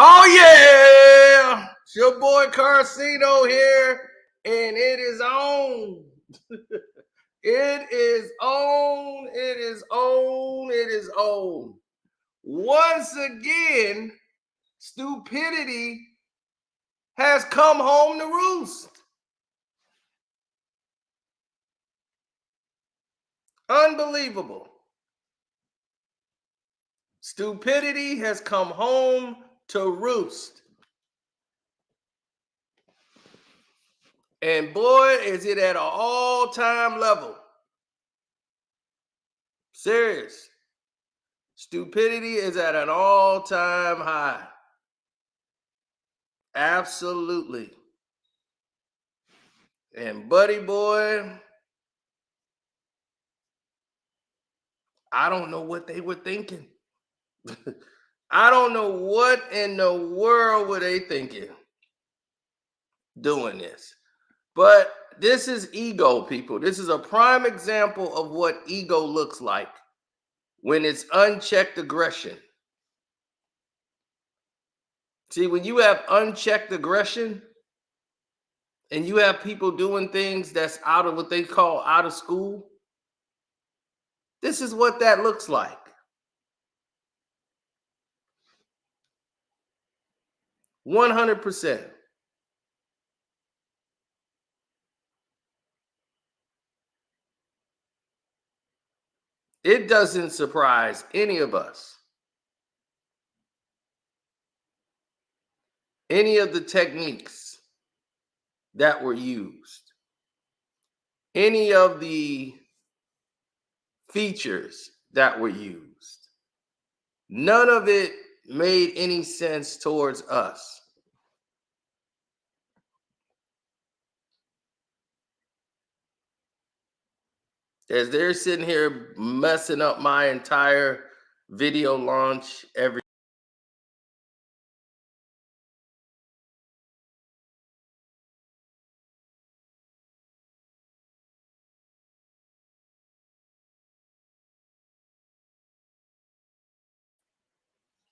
Oh yeah, it's your boy Carcino here, and it is on. It is on. It is on. It is on. Once again, stupidity has come home to roost. Unbelievable. Stupidity has come home to roost. And boy, is it at an all-time level. Serious. Stupidity is at an all-time high. Absolutely. And buddy boy, I don't know what they were thinking. I don't know what in the world were they thinking doing this. But this is ego, people. This is a prime example of what ego looks like when it's unchecked aggression. See, when you have unchecked aggression and you have people doing things that's out of what they call out of school, this is what that looks like. 100%. It doesn't surprise any of us. Any of the techniques that were used, any of the features that were used, none of it made any sense towards us. As they're sitting here messing up my entire video launch every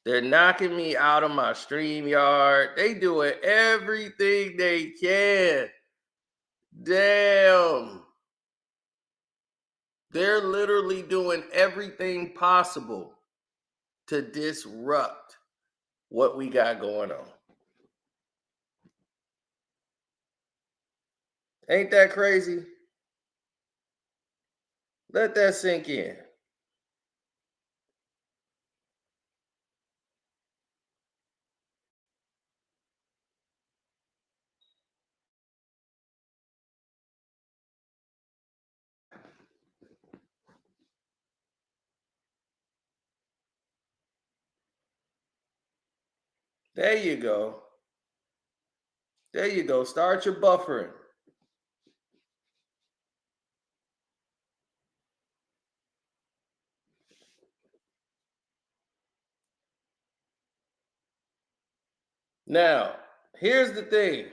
they're knocking me out of my StreamYard. They doing everything they can. Damn. They're literally doing everything possible to disrupt what we got going on. Ain't that crazy? Let that sink in. There you go. There you go. Start your buffering. Now, here's the thing.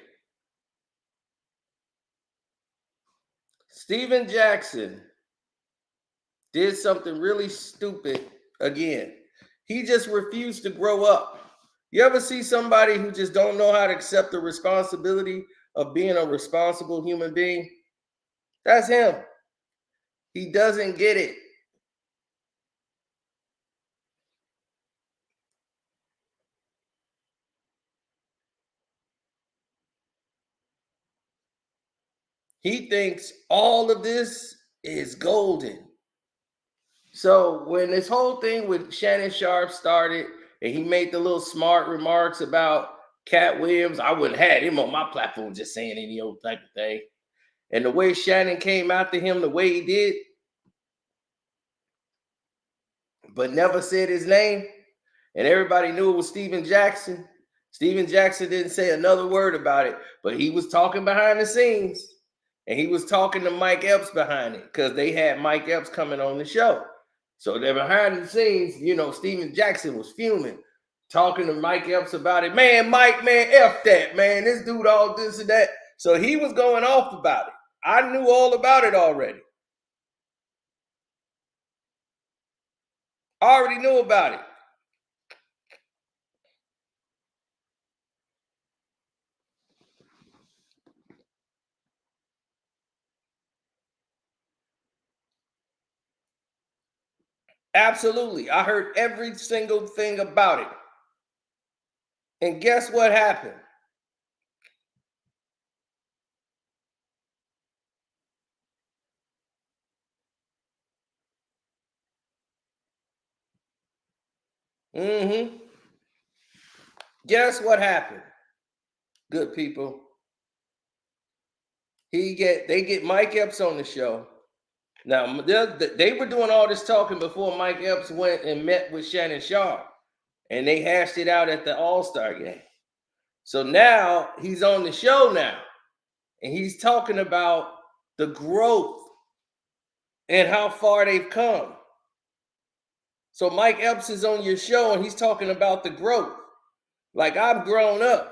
Steven Jackson did something really stupid again. He just refused to grow up. You ever see somebody who just don't know how to accept the responsibility of being a responsible human being? That's him. He doesn't get it. He thinks all of this is golden. So when this whole thing with Shannon Sharpe started and he made the little smart remarks about Cat Williams, I wouldn't have had him on my platform just saying any old type of thing. And the way Shannon came after him the way he did, but never said his name, and everybody knew it was Steven Jackson. Steven Jackson didn't say another word about it, but he was talking behind the scenes. And he was talking to Mike Epps behind it because they had Mike Epps coming on the show. So they're behind the scenes, Steven Jackson was fuming, talking to Mike Epps about it. Man, Mike, man, F that, man. This dude all this and that. So he was going off about it. I knew all about it already. I already knew about it. Absolutely. I heard every single thing about it. And guess what happened? Guess what happened? Good people. They get Mike Epps on the show. Now they were doing all this talking before Mike Epps went and met with Shannon Sharpe, and they hashed it out at the All-Star game. So now he's on the show now, and he's talking about the growth and how far they've come. So Mike Epps is on your show, and he's talking about the growth. Like, I've grown up.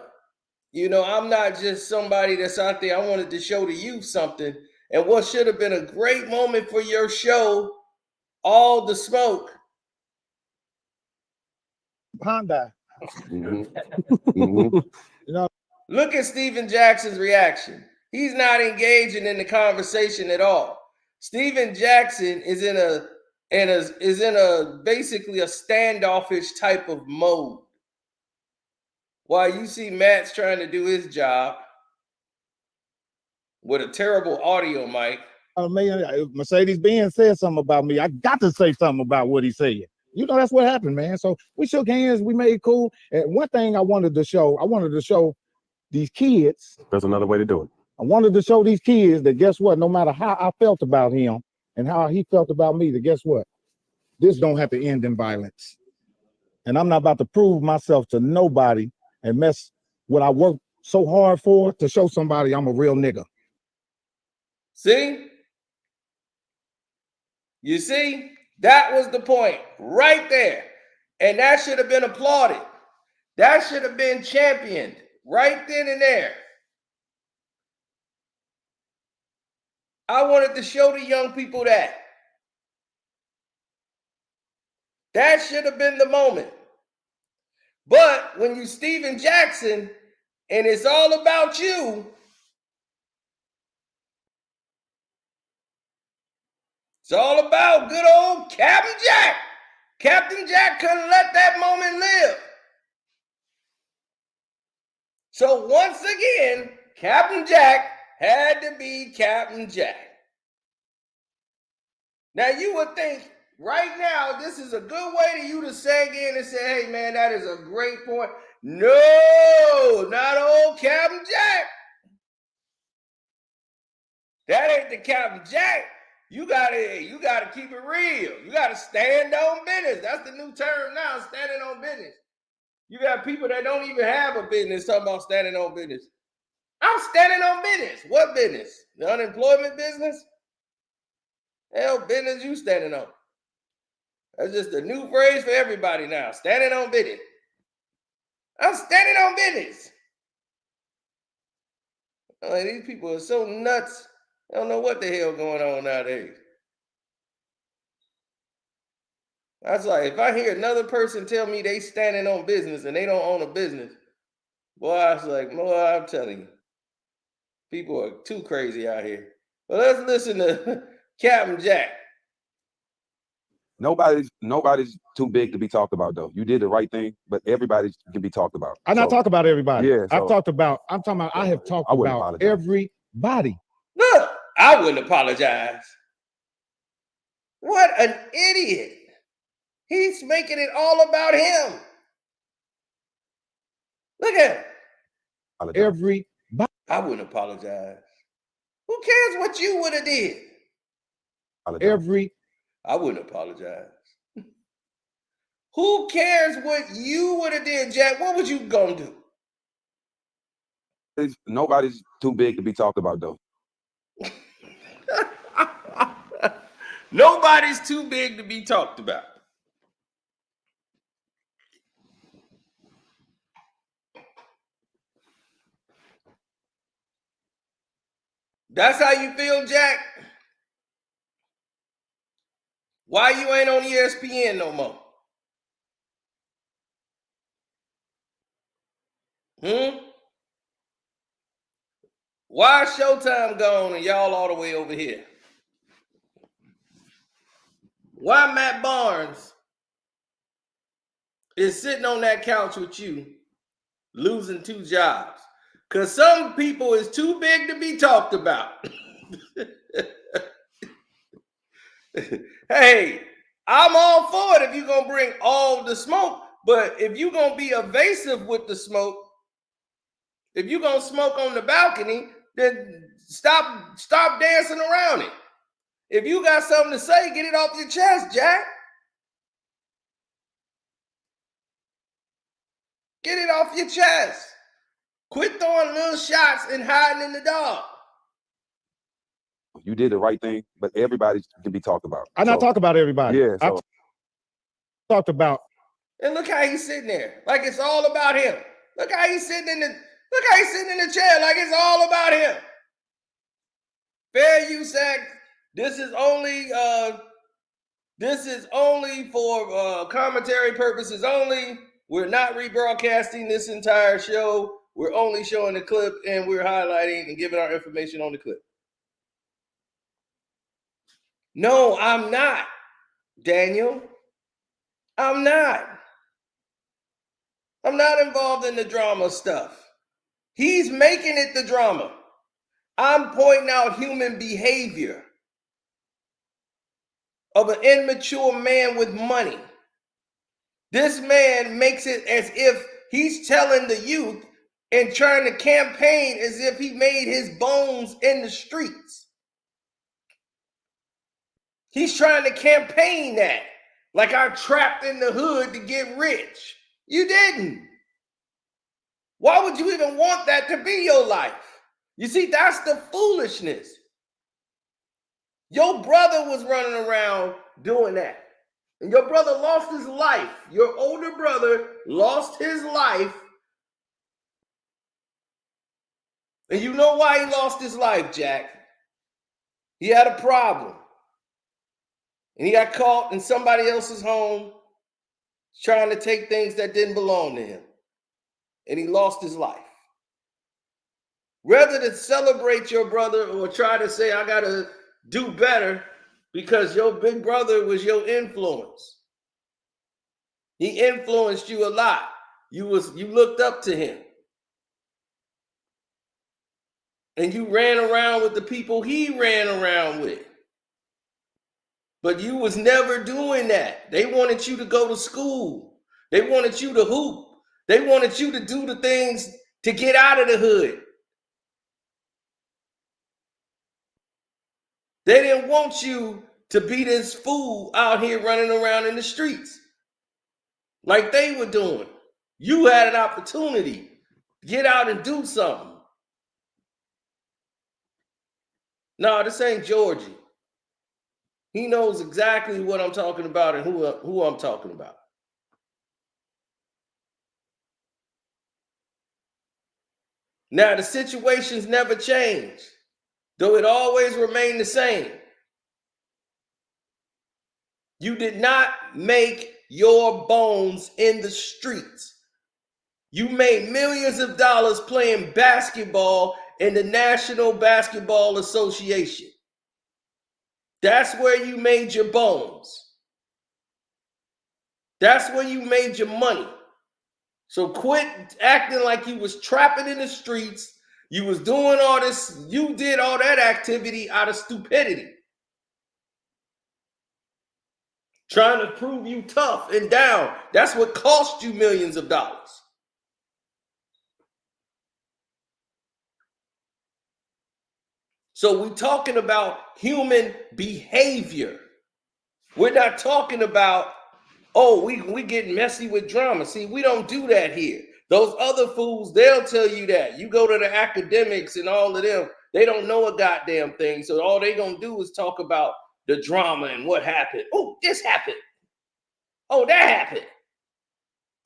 You know, I'm not just somebody that's out there. I wanted to show the youth something. And what should have been a great moment for your show, All the Smoke. Honda. You know, look at Steven Jackson's reaction. He's not engaging in the conversation at all. Steven Jackson is in a basically a standoffish type of mode. While you see Matt's trying to do his job with a terrible audio mic. Mercedes-Benz said something about me. I got to say something about what he said. You know, that's what happened, man. So we shook hands, we made it cool. And one thing I wanted to show these kids. There's another way to do it. I wanted to show these kids that, guess what, no matter how I felt about him and how he felt about me, that guess what? This don't have to end in violence. And I'm not about to prove myself to nobody and mess what I worked so hard for to show somebody I'm a real nigga. See? You see? That was the point right there. And that should have been applauded. That should have been championed right then and there. I wanted to show the young people that. That should have been the moment. But when you Steven Jackson and it's all about you, it's all about good old Captain Jack. Captain Jack couldn't let that moment live. So once again, Captain Jack had to be Captain Jack. Now you would think right now this is a good way to you to sing in and say, hey man, that is a great point. No, not old Captain Jack. That ain't the Captain Jack. You gotta keep it real. You gotta stand on business. That's the new term now, standing on business. You got people that don't even have a business talking about standing on business. I'm standing on business. What business? The unemployment business? Hell, business you standing on. That's just a new phrase for everybody now. Standing on business. I'm standing on business. Like, these people are so nuts. I don't know what the hell going on nowadays. That's like, if I hear another person tell me they standing on business and they don't own a business, boy, I was like, boy, I'm telling you, people are too crazy out here. But let's listen to Captain Jack. Nobody's too big to be talked about, though. You did the right thing, but everybody can be talked about. I not talk about everybody. Yeah, I have talked about everybody. Look, I wouldn't apologize. What an idiot. He's making it all about him. Look at him. Everybody. I wouldn't apologize. Who cares what you would have did? I wouldn't apologize. Who cares what you would have did, Jack? What was you gonna do? Nobody's too big to be talked about, though. Nobody's too big to be talked about. That's how you feel, Jack? Why you ain't on ESPN no more? Why Showtime gone and y'all all the way over here? why Matt Barnes is sitting on that couch with you, losing 2 jobs. Because some people is too big to be talked about. Hey, I'm all for it if you're going to bring all the smoke. But if you're going to be evasive with the smoke, if you're going to smoke on the balcony, then stop dancing around it. If you got something to say, get it off your chest, Jack. Get it off your chest. Quit throwing little shots and hiding in the dark. You did the right thing, but everybody can be talked about. I not talk about everybody. Yeah, I talked about. And look how he's sitting there, like it's all about him. Look how he's sitting in the chair, like it's all about him. Fair Use Act. This is only for commentary purposes only. We're not rebroadcasting this entire show. We're only showing the clip and we're highlighting and giving our information on the clip. No, I'm not, Daniel. I'm not involved in the drama stuff. He's making it the drama. I'm pointing out human behavior of an immature man with money. This man makes it as if he's telling the youth and trying to campaign as if he made his bones in the streets. He's trying to campaign that, like I trapped in the hood to get rich. You didn't. Why would you even want that to be your life? You see, that's the foolishness. Your brother was running around doing that. And your brother lost his life. Your older brother lost his life. And you know why he lost his life, Jack? He had a problem. And he got caught in somebody else's home trying to take things that didn't belong to him. And he lost his life. Rather than celebrate your brother or try to say, I got to do better because your big brother was your influence. He influenced you a lot. You looked up to him. And you ran around with the people he ran around with. But you was never doing that. They wanted you to go to school. They wanted you to hoop. They wanted you to do the things to get out of the hood. They didn't want you to be this fool out here running around in the streets like they were doing. You had an opportunity to get out and do something. No, this ain't Georgie. He knows exactly what I'm talking about and who I'm talking about. Now, the situations never change, though it always remained the same. You did not make your bones in the streets. You made millions of dollars playing basketball in the National Basketball Association. That's where you made your bones. That's where you made your money. So quit acting like you was trapping in the streets. You was doing all this. You did all that activity out of stupidity. Trying to prove you tough and down. That's what cost you millions of dollars. So we're talking about human behavior. We're not talking about, oh, we getting messy with drama. See, we don't do that here. Those other fools, they'll tell you that. You go to the academics and all of them, they don't know a goddamn thing. So all they gonna do is talk about the drama and what happened. Oh, this happened. Oh, that happened.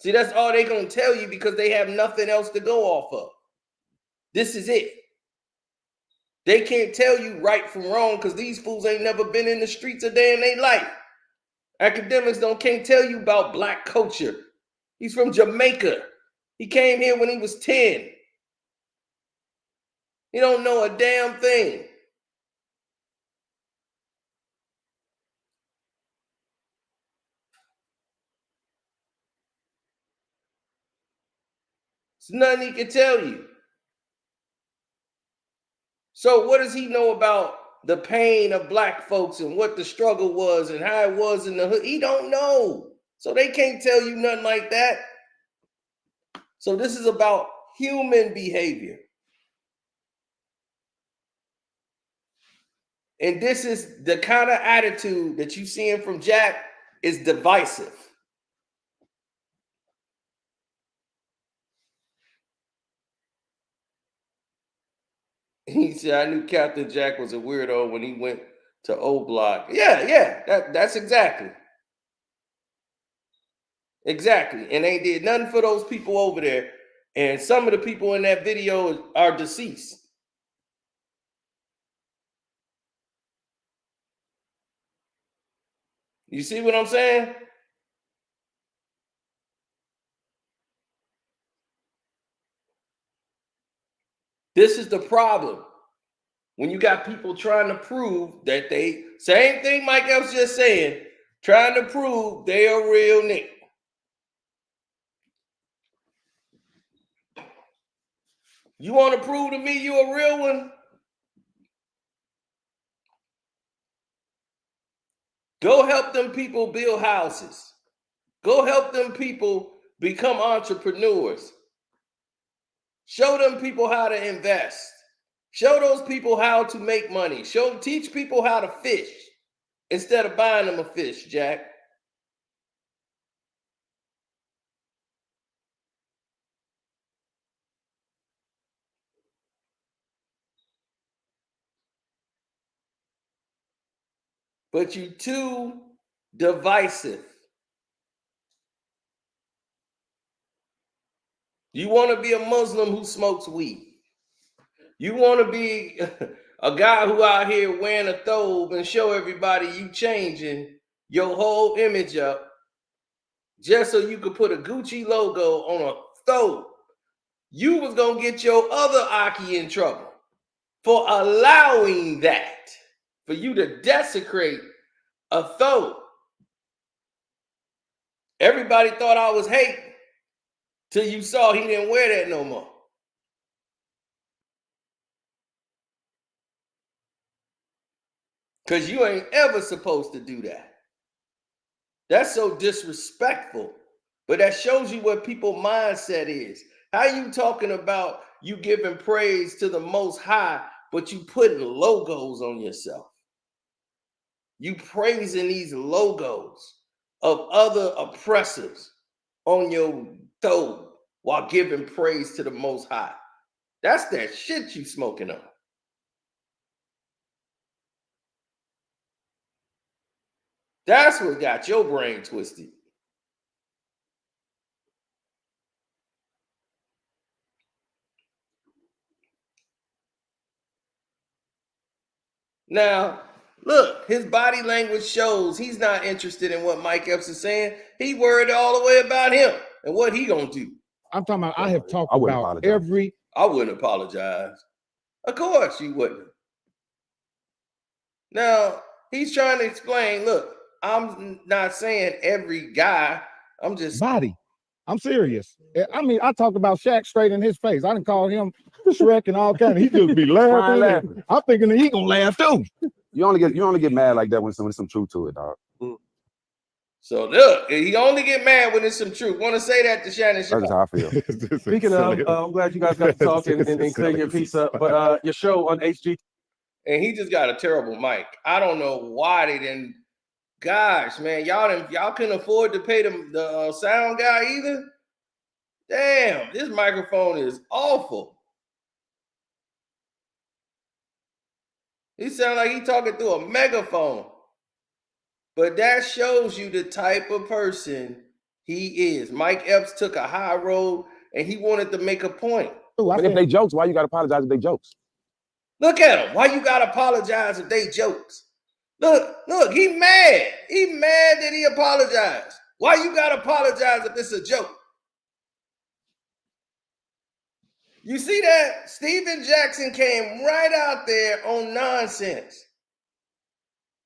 See, that's all they gonna tell you because they have nothing else to go off of. This is it. They can't tell you right from wrong because these fools ain't never been in the streets a day in their life. Academics can't tell you about black culture. He's from Jamaica. He came here when he was 10. He don't know a damn thing. There's nothing he can tell you. So what does he know about the pain of black folks and what the struggle was and how it was in the hood? He don't know. So they can't tell you nothing like that. So this is about human behavior. And this is the kind of attitude that you're seeing from Jack is divisive. He said, I knew Captain Jack was a weirdo when he went to O Block. Yeah, that's exactly. Exactly. And they did nothing for those people over there. And some of the people in that video are deceased. You see what I'm saying? This is the problem. When you got people trying to prove that they, same thing Mike Epps just saying, trying to prove they a real nigga. You want to prove to me you a real one? Go help them people build houses. Go help them people become entrepreneurs. Show them people how to invest. Show those people how to make money. Teach people how to fish instead of buying them a fish, Jack. But you too divisive. You want to be a Muslim who smokes weed. You want to be a guy who out here wearing a thobe and show everybody you changing your whole image up just so you could put a Gucci logo on a thobe. You was going to get your other Aki in trouble for allowing that, for you to desecrate a thobe. Everybody thought I was hating till you saw he didn't wear that no more. Because you ain't ever supposed to do that. That's so disrespectful. But that shows you what people's mindset is. How you talking about you giving praise to the Most High, but you putting logos on yourself? You praising these logos of other oppressors on your throat while giving praise to the Most High. That's that shit you smoking on. That's what got your brain twisted. Now, look, his body language shows he's not interested in what Mike Epps is saying. He worried all the way about him and what he gonna do. I'm talking about, I have talked I wouldn't about apologize. I wouldn't apologize. Of course you wouldn't. Now, he's trying to explain, look, I'm not saying every guy, I'm just body. I'm serious. I mean, I talked about Shaq straight in his face. I didn't call him Shrek and all kinds. He just be laughing. I'm thinking that he gonna laugh too. You only get mad like that when there's some truth to it, dog. So look, he only get mad when there's some truth. Want to say that to Shannon Sharpe? That's how I feel. Speaking of, I'm glad you guys got to talk and clear your piece up. But your show on HG. And he just got a terrible mic. I don't know why they didn't. Gosh, man, y'all couldn't afford to pay the sound guy either. Damn, this microphone is awful. He sound like he talking through a megaphone. But that shows you the type of person he is. Mike Epps took a high road and he wanted to make a point. But if they jokes, why you gotta apologize if they jokes? Look at him. Why you gotta apologize if they jokes? Look, he mad. He mad that he apologized. Why you gotta apologize if it's a joke? You see that? Steven Jackson came right out there on nonsense.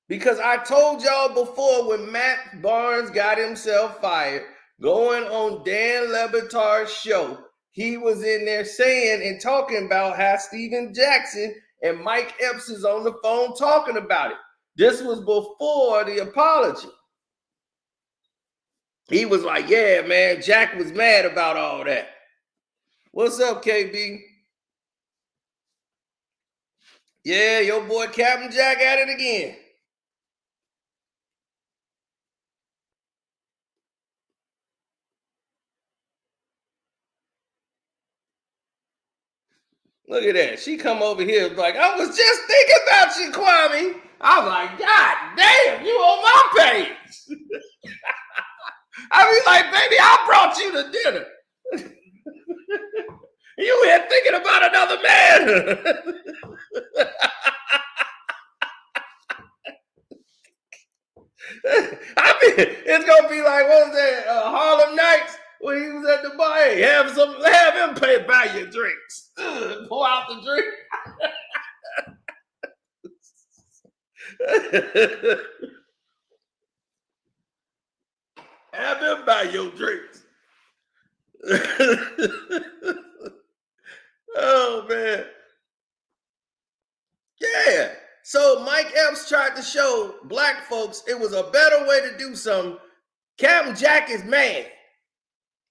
Because I told y'all before when Matt Barnes got himself fired, going on Dan Le Batard's show, he was in there saying and talking about how Steven Jackson and Mike Epps is on the phone talking about it. This was before the apology. He was like, yeah, man, Jack was mad about all that. What's up, KB? Yeah, your boy Captain Jack at it again. Look at that. She come over here like, I was just thinking about you, Kwame. I'm like, God damn, you on my page. I be like, baby, I brought you to dinner. You here thinking about another man. It's gonna be like, what was that? Harlem Nights when he was at the bar. Hey, have him buy your drinks. Pour out the drink. Have him buy your drinks. Oh man. Yeah. So Mike Epps tried to show black folks it was a better way to do something. Captain Jack is mad.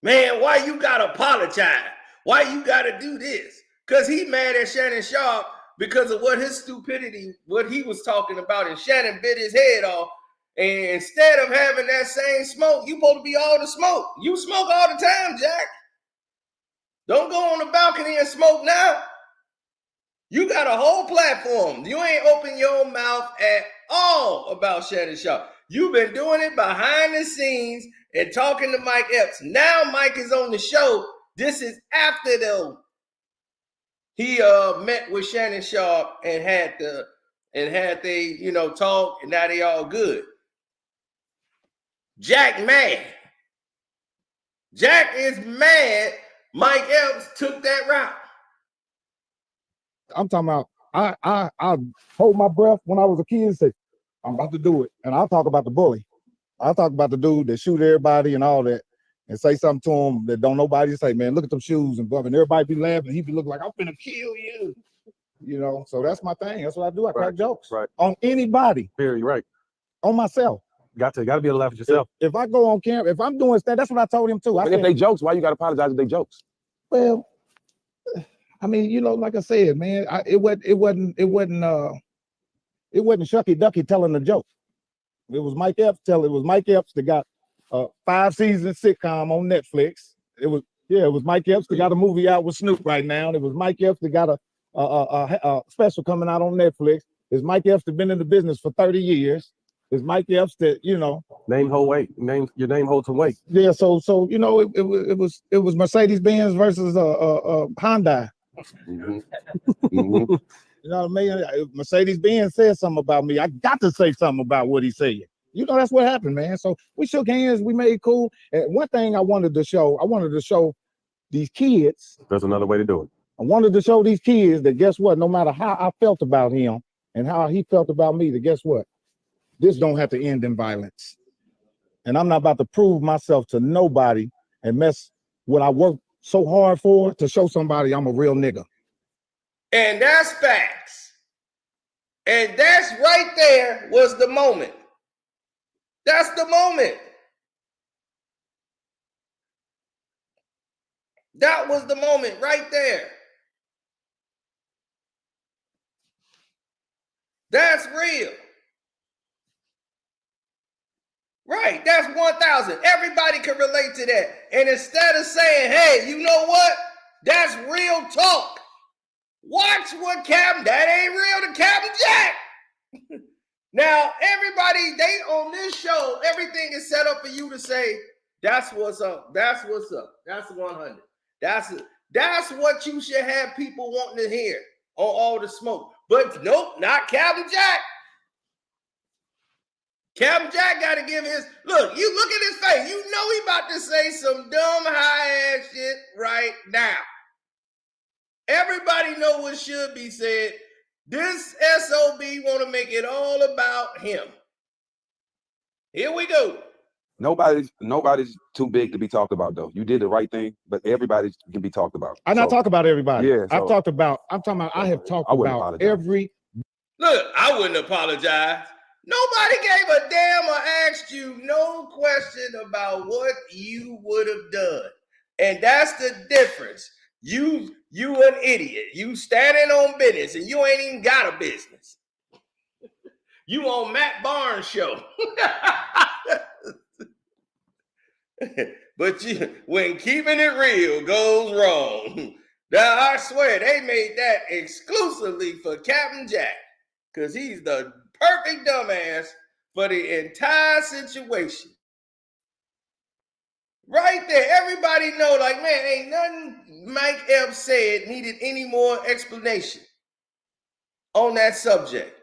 Man, why you gotta apologize? Why you gotta do this? Because he mad at Shannon Sharpe because of what his stupidity, what he was talking about, and Shannon bit his head off. And instead of having that same smoke, you supposed to be all the smoke. You smoke all the time, Jack. Don't go on the balcony and smoke now. You got a whole platform. You ain't open your mouth at all about Shannon Sharpe. You've been doing it behind the scenes and talking to Mike Epps. Now Mike is on the show. This is after though he met with Shannon Sharpe and had they talk, and now they all good. Jack mad. Jack is mad. Mike Epps took that route. I'm talking about I hold my breath when I was a kid and say, I'm about to do it. And I'll talk about the bully. I'll talk about the dude that shoot everybody and all that, and say something to him that don't nobody say, man, look at them shoes and everybody be laughing. He be looking like I'm finna kill you. So that's my thing. That's what I do. I crack jokes on anybody. Very right. On myself. Got to be able to laugh at yourself. If I go on camera, if I'm doing stand, that's what I told him too. But if they jokes, why you gotta apologize if they jokes? Well, I mean, like I said, man, it wasn't Shucky Ducky telling the joke. It was Mike Epps that got a 5-season sitcom on Netflix. It was Mike Epps that got a movie out with Snoop right now. It was Mike Epps that got a special coming out on Netflix. It's Mike Epps that been in the business for 30 years. It's Mike Epps that, Name hold weight. Your name holds some weight. Yeah, so it was Mercedes-Benz versus Hyundai. Mm-hmm. Mm-hmm. You know what I mean? Mercedes-Benz said something about me. I got to say something about what he said. That's what happened, man. So we shook hands, we made cool. And one thing I wanted to show these kids. There's another way to do it. I wanted to show these kids that guess what? No matter how I felt about him and how he felt about me, that guess what? This don't have to end in violence. And I'm not about to prove myself to nobody and mess what I worked so hard for to show somebody I'm a real nigga. And that's facts. And that's right there was the moment. That's the moment. That was the moment right there. That's real. Right, that's 1,000. Everybody can relate to that. And instead of saying, hey, you know what? That's real talk. Watch what that ain't real to Captain Jack. Now, everybody, they on this show, everything is set up for you to say, that's what's up. That's what's up. That's 100. That's what you should have people wanting to hear on all the smoke. But nope, not Captain Jack. Captain Jack got to give his, look at his face. You know he about to say some dumb high ass shit right now. Everybody know what should be said. This SOB want to make it all about him. Here we go. Nobody's too big to be talked about, though. You did the right thing, but everybody can be talked about. I not talk about everybody. Yeah, I'm talking about. I have talked wouldn't about apologize. every. Look, I wouldn't apologize. Nobody gave a damn or asked you no question about what you would have done. And that's the difference. You an idiot. You standing on business and you ain't even got a business. You on Matt Barnes' show. But when keeping it real goes wrong, now I swear they made that exclusively for Captain Jack, because he's the perfect dumbass for the entire situation. Right there, everybody know, like, man, ain't nothing Mike Epps said needed any more explanation on that subject.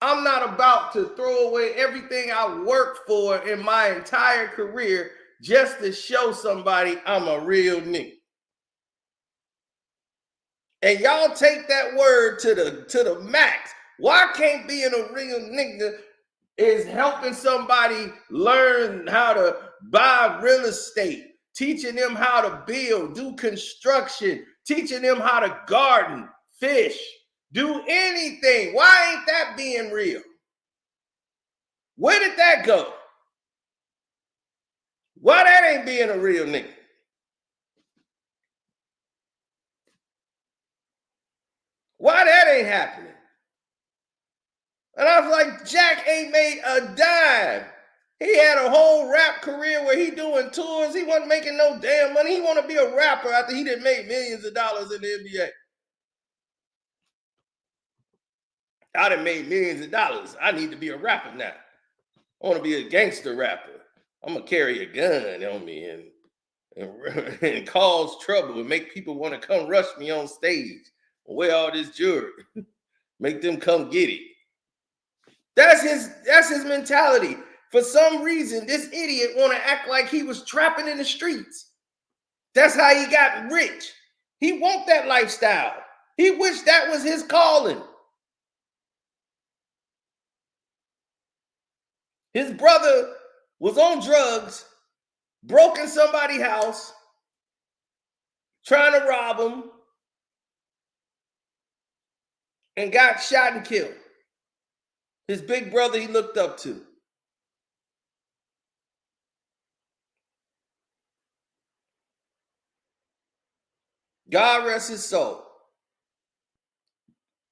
I'm not about to throw away everything I worked for in my entire career just to show somebody I'm a real nigga. And y'all take that word to the max. Why can't being a real nigga is helping somebody learn how to buy real estate, teaching them how to build, do construction, teaching them how to garden, fish, do anything? Why ain't that being real? Where did that go? Why that ain't being a real nigga? Why that ain't happening? And I was like, Jack ain't made a dime. He had a whole rap career where he doing tours. He wasn't making no damn money. He want to be a rapper after he didn't make millions of dollars in the NBA. I done made millions of dollars. I need to be a rapper now. I want to be a gangster rapper. I'm going to carry a gun on me and cause trouble and make people want to come rush me on stage, wear all this jewelry, make them come get it. That's his mentality. For some reason, this idiot want to act like he was trapping in the streets. That's how he got rich. He want that lifestyle. He wished that was his calling. His brother was on drugs, broke in somebody's house, trying to rob him, and got shot and killed. His big brother he looked up to. God rest his soul.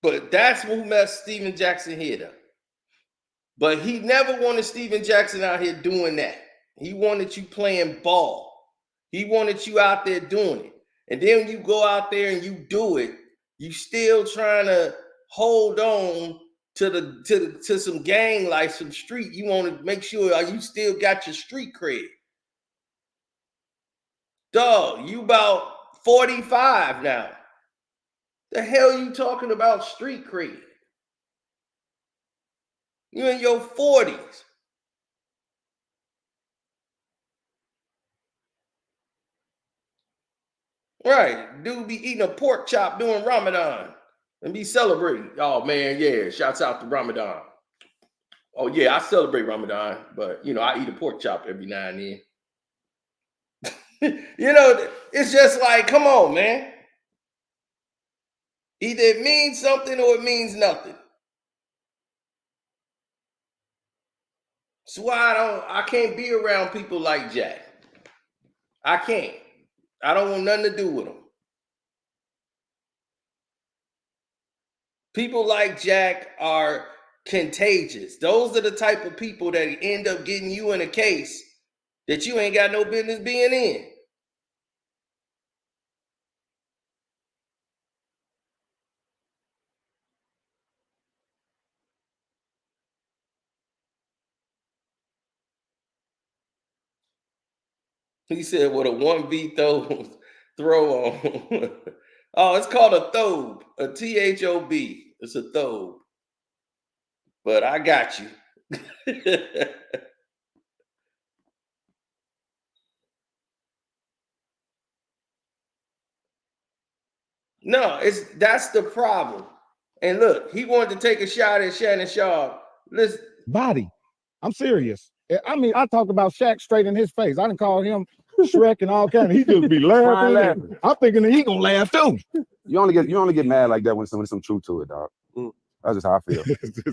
But that's what messed Steven Jackson head up. But he never wanted Steven Jackson out here doing that. He wanted you playing ball. He wanted you out there doing it. And then when you go out there and you do it, you still trying to hold on to some gang life, some street. You want to make sure you still got your street cred. Dog, you about 45 now. The hell you talking about street cred? You in your 40s. Right. Dude be eating a pork chop during Ramadan and be celebrating. Oh man, yeah. Shouts out to Ramadan. Oh yeah, I celebrate Ramadan, but I eat a pork chop every now and then. It's just like, come on, man. Either it means something or it means nothing. That's why I can't be around people like Jack. I can't. I don't want nothing to do with them. People like Jack are contagious. Those are the type of people that end up getting you in a case that you ain't got no business being in. He said, "What a 1V throw on." Oh, it's called a thobe, a THOB. It's a thobe. But I got you. No, that's the problem. And look, he wanted to take a shot at Shannon Sharpe. Listen, body. I'm serious. I mean, I talked about Shaq straight in his face. I didn't call him Shrek and all kind of. He just be laughing. I'm thinking that he gonna laugh too. You only get mad like that when there's some truth to it, dog. That's just how I feel.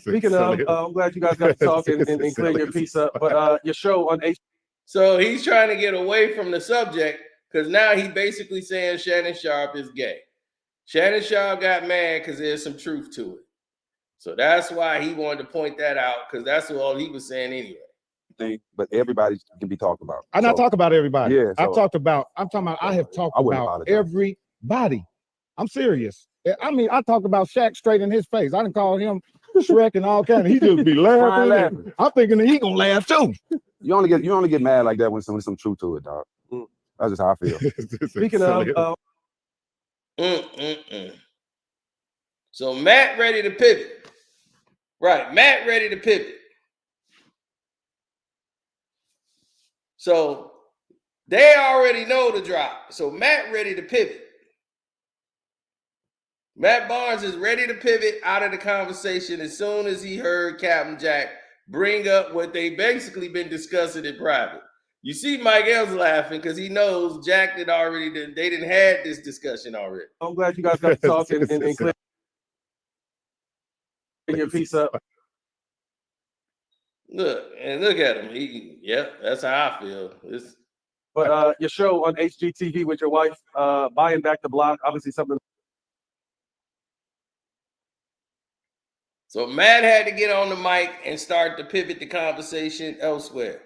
Speaking of, I'm glad you guys got to talk and clear your piece up. But your show on H. So he's trying to get away from the subject because now he basically saying Shannon Sharpe is gay. Shannon Sharpe got mad because there's some truth to it. So that's why he wanted to point that out, because that's all he was saying anyway. But everybody can be talked about. I'm not talking about everybody. Yeah, I'm talking about I have talked about everybody. I'm serious. I mean, I talked about Shaq straight in his face. I didn't call him Shrek and all kind of. He just be laughing. I'm thinking that he gonna laugh too. You only get mad like that when there's some truth to it, dog. That's just how I feel. Speaking of, So Matt ready to pivot. Right, Matt ready to pivot. So they already know the drop. So Matt ready to pivot. Matt Barnes is ready to pivot out of the conversation as soon as he heard Captain Jack bring up what they basically been discussing in private. You see Mike Epps laughing because he knows Jack they didn't had this discussion already. I'm glad you guys got to talk and clear your piece up. Look at him. That's how I feel. But your show on HGTV with your wife, buying back the block, obviously something. So Matt had to get on the mic and start to pivot the conversation elsewhere.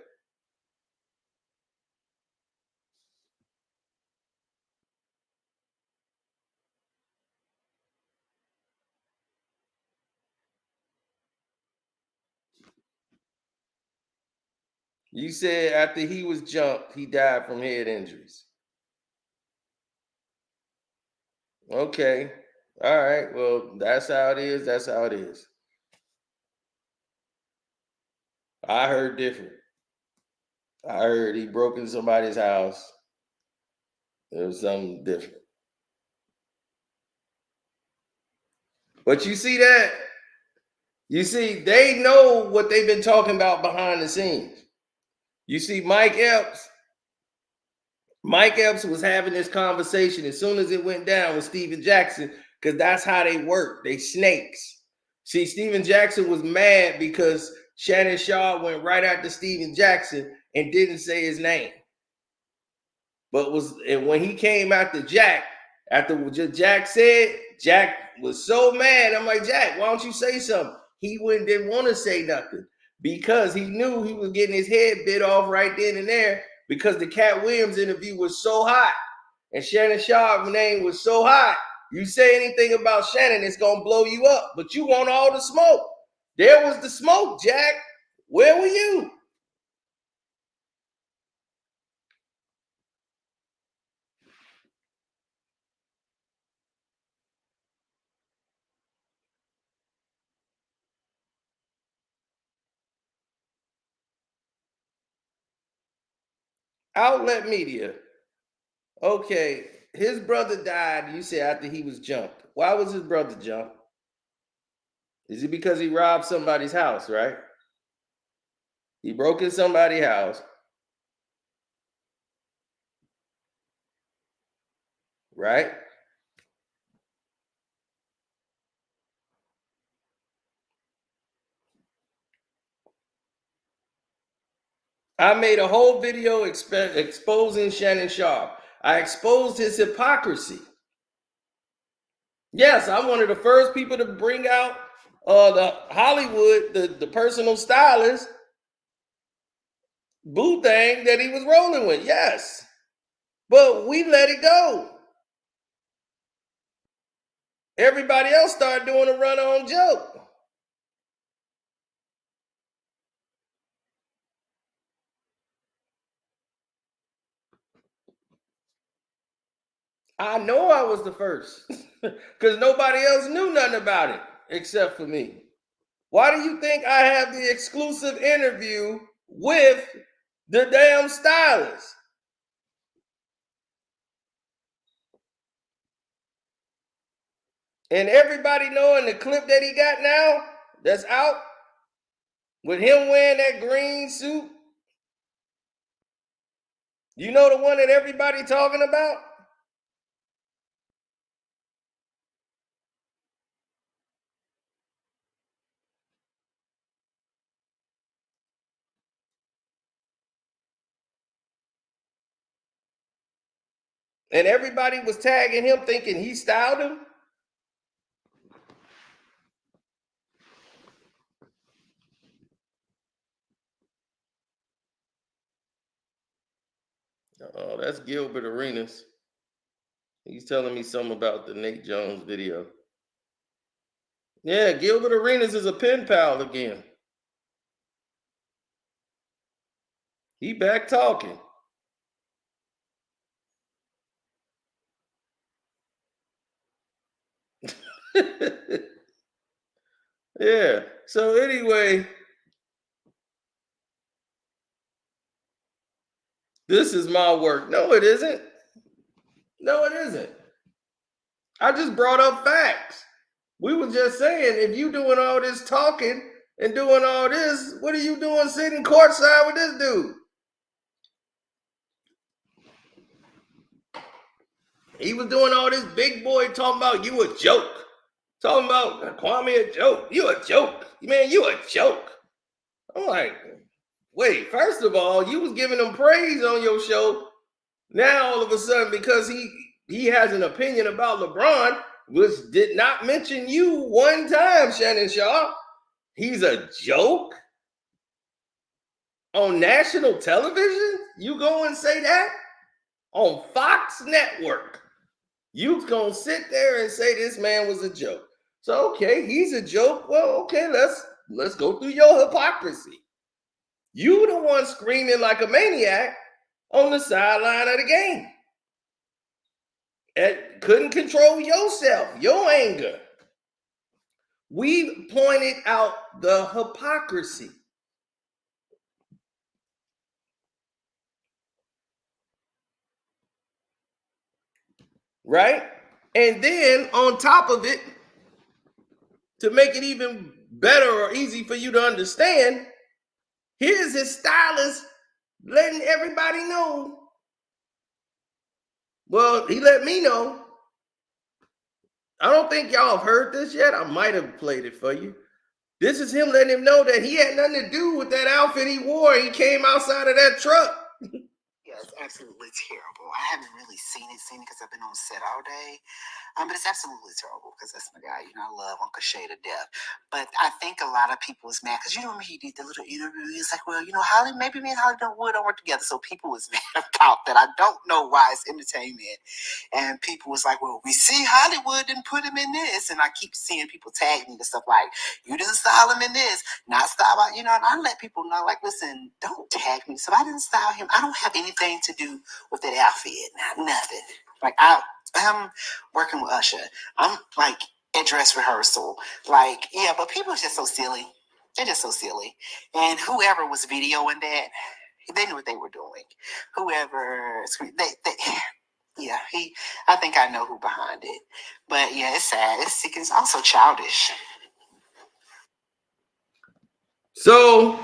You said after he was jumped, he died from head injuries. Okay. All right. Well, that's how it is. That's how it is. I heard different. I heard he broke into somebody's house. It was something different. But you see that? You see, they know what they've been talking about behind the scenes. You see, Mike Epps was having this conversation as soon as it went down with Steven Jackson, because that's how they work. They snakes. See, Steven Jackson was mad because Shannon Sharpe went right after Steven Jackson and didn't say his name. But when he came after Jack, after what Jack said, Jack was so mad. I'm like, Jack, why don't you say something? He didn't want to say nothing because he knew he was getting his head bit off right then and there because the Cat Williams interview was so hot and Shannon Sharpe's name was so hot. You say anything about Shannon, it's going to blow you up. But you want all the smoke. There was the smoke, Jack. Where were you? Outlet Media. Okay, his brother died, you said, after he was jumped. Why was his brother jumped? Is it because he robbed somebody's house, right? He broke in somebody's house. Right? I made a whole video exposing Shannon Sharpe. I exposed his hypocrisy. Yes, I'm one of the first people to bring out the Hollywood, the personal stylist, boo thing that he was rolling with. Yes. But we let it go. Everybody else started doing a run-on joke. I know I was the first because nobody else knew nothing about it except for me. Why do you think I have the exclusive interview with the damn stylist? And everybody knowing the clip that he got now that's out with him wearing that green suit You know the one that everybody talking about? And everybody was tagging him thinking he styled him. Oh, that's Gilbert Arenas. He's telling me something about the Nate Jones video. Yeah, Gilbert Arenas is a pen pal again. He back talking. Yeah. So anyway, this is my work. No, it isn't. No, it isn't. I just brought up facts. We were just saying, if you doing all this talking and doing all this, what are you doing sitting courtside with this dude? He was doing all this big boy talking about you a joke. Talking about Kwame a joke. You a joke. Man, you a joke. I'm like, wait, first of all, you was giving him praise on your show. Now all of a sudden, because he has an opinion about LeBron, which did not mention you one time, Shannon Sharpe. He's a joke on national television? You go and say that? On Fox Network. You gonna sit there and say this man was a joke. So okay, he's a joke. Well, okay, let's go through your hypocrisy. You the one screaming like a maniac on the sideline of the game. And couldn't control yourself, your anger. We pointed out the hypocrisy. Right? And then on top of it, to make it even better or easy for you to understand, here's his stylist letting everybody know. Well, he let me know. I don't think y'all have heard this yet. I might have played it for you. This is him letting him know that he had nothing to do with that outfit he wore. He came outside of that truck. Yeah, it's absolutely terrible. I haven't really seen it because I've been on set all day. But it's absolutely terrible because that's my guy. You know, I love Uncle Shay to death. But I think a lot of people was mad because you know when he did the little interview, he's like, well, you know, Holly, maybe me and Holly don't work together. So people was mad about that. I don't know why it's entertainment. And people was like, well, we see Hollywood didn't put him in this. And I keep seeing people tag me and stuff like, you didn't style him in this, not style, you know, and I let people know, like, listen, don't tag me. So I didn't style him. I don't have anything to do with that outfit. Nothing. Like, I'm working with Usher. I'm like at dress rehearsal. Like, yeah, but people are just so silly. They're just so silly. And whoever was videoing that, they knew what they were doing. Whoever, yeah, I think I know who behind it. But yeah, it's sad. It's sick. It's also childish. So,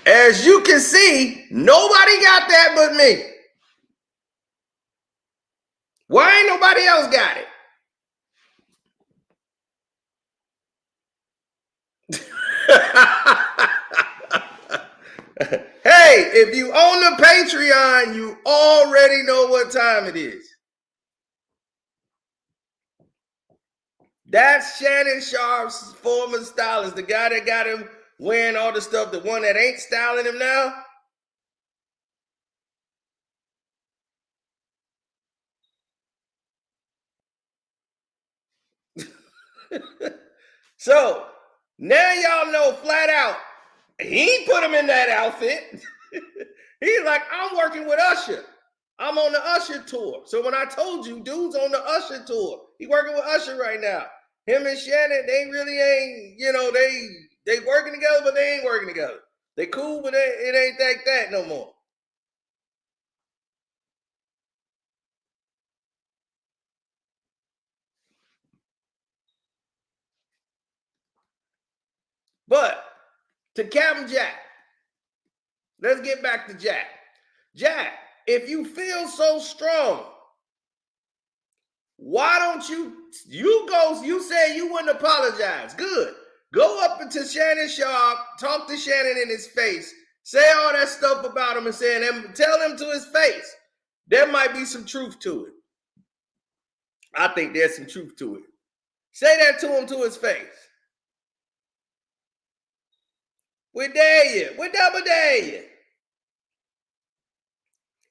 as you can see, nobody got that but me. Why ain't nobody else got it? Hey, if you own the Patreon, you already know what time it is. That's Shannon Sharpe's former stylist, the guy that got him wearing all the stuff, the one that ain't styling him now. So now y'all know flat out, he put him in that outfit. He's like, I'm working with Usher. I'm on the Usher tour. So when I told you, dude's on the Usher tour. He working with Usher right now. Him and Shannon, they really ain't, you know, they working together, but they ain't working together. They cool, but it ain't that no more. But to Captain Jack, let's get back to Jack. Jack, if you feel so strong, why don't you said you wouldn't apologize. Good. Go up into Shannon Sharpe, talk to Shannon in his face, say all that stuff about him and tell him to his face. There might be some truth to it. I think there's some truth to it. Say that to him to his face. We dare you. We double dare you.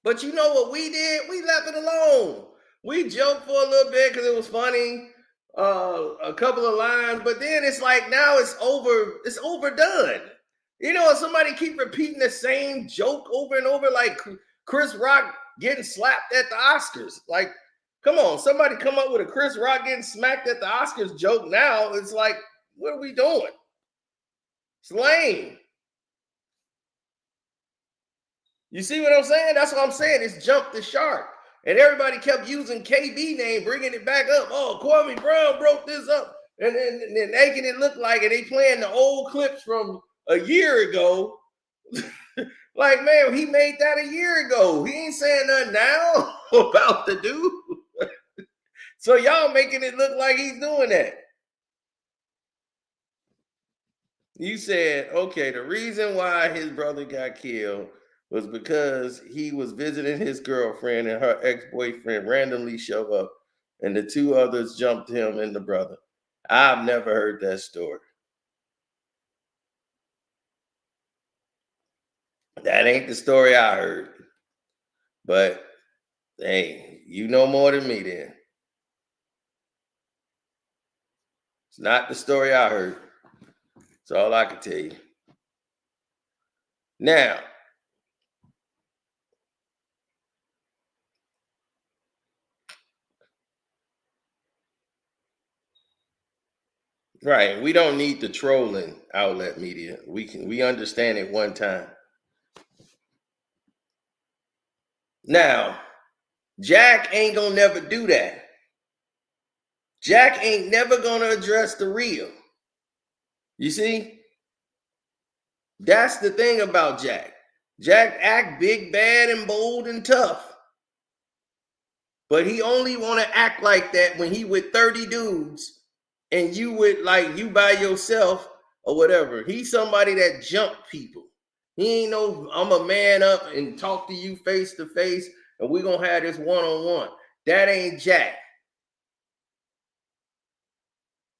But you know what we did? We left it alone. We joked for a little bit because it was funny, a couple of lines, but then it's like now it's overdone. You know, somebody keep repeating the same joke over and over, like Chris Rock getting slapped at the Oscars. Like, come on, somebody come up with a Chris Rock getting smacked at the Oscars joke now. It's like, what are we doing? It's lame. You see what I'm saying? That's what I'm saying. It's jump the shark. And everybody kept using KB name, bringing it back up. Oh, Kwame Brown broke this up. And then making it look like it. They playing the old clips from a year ago. Like, man, he made that a year ago. He ain't saying nothing now about the dude. So y'all making it look like he's doing that. You said, okay, the reason why his brother got killed was because he was visiting his girlfriend and her ex-boyfriend randomly showed up and the two others jumped him and the brother. I've never heard that story. That ain't the story I heard. But, hey, you know more than me then. It's not the story I heard. That's all I can tell you. Now, right, we don't need the trolling outlet media. We understand it one time. Now, Jack ain't gonna never do that. Jack ain't never gonna address the real. You see? That's the thing about Jack. Jack act big, bad, and bold and tough. But he only wanna act like that when he with 30 dudes and you with like you by yourself or whatever. He's somebody that jump people. He ain't no, I'm a man up and talk to you face to face and we're gonna have this one-on-one. That ain't Jack.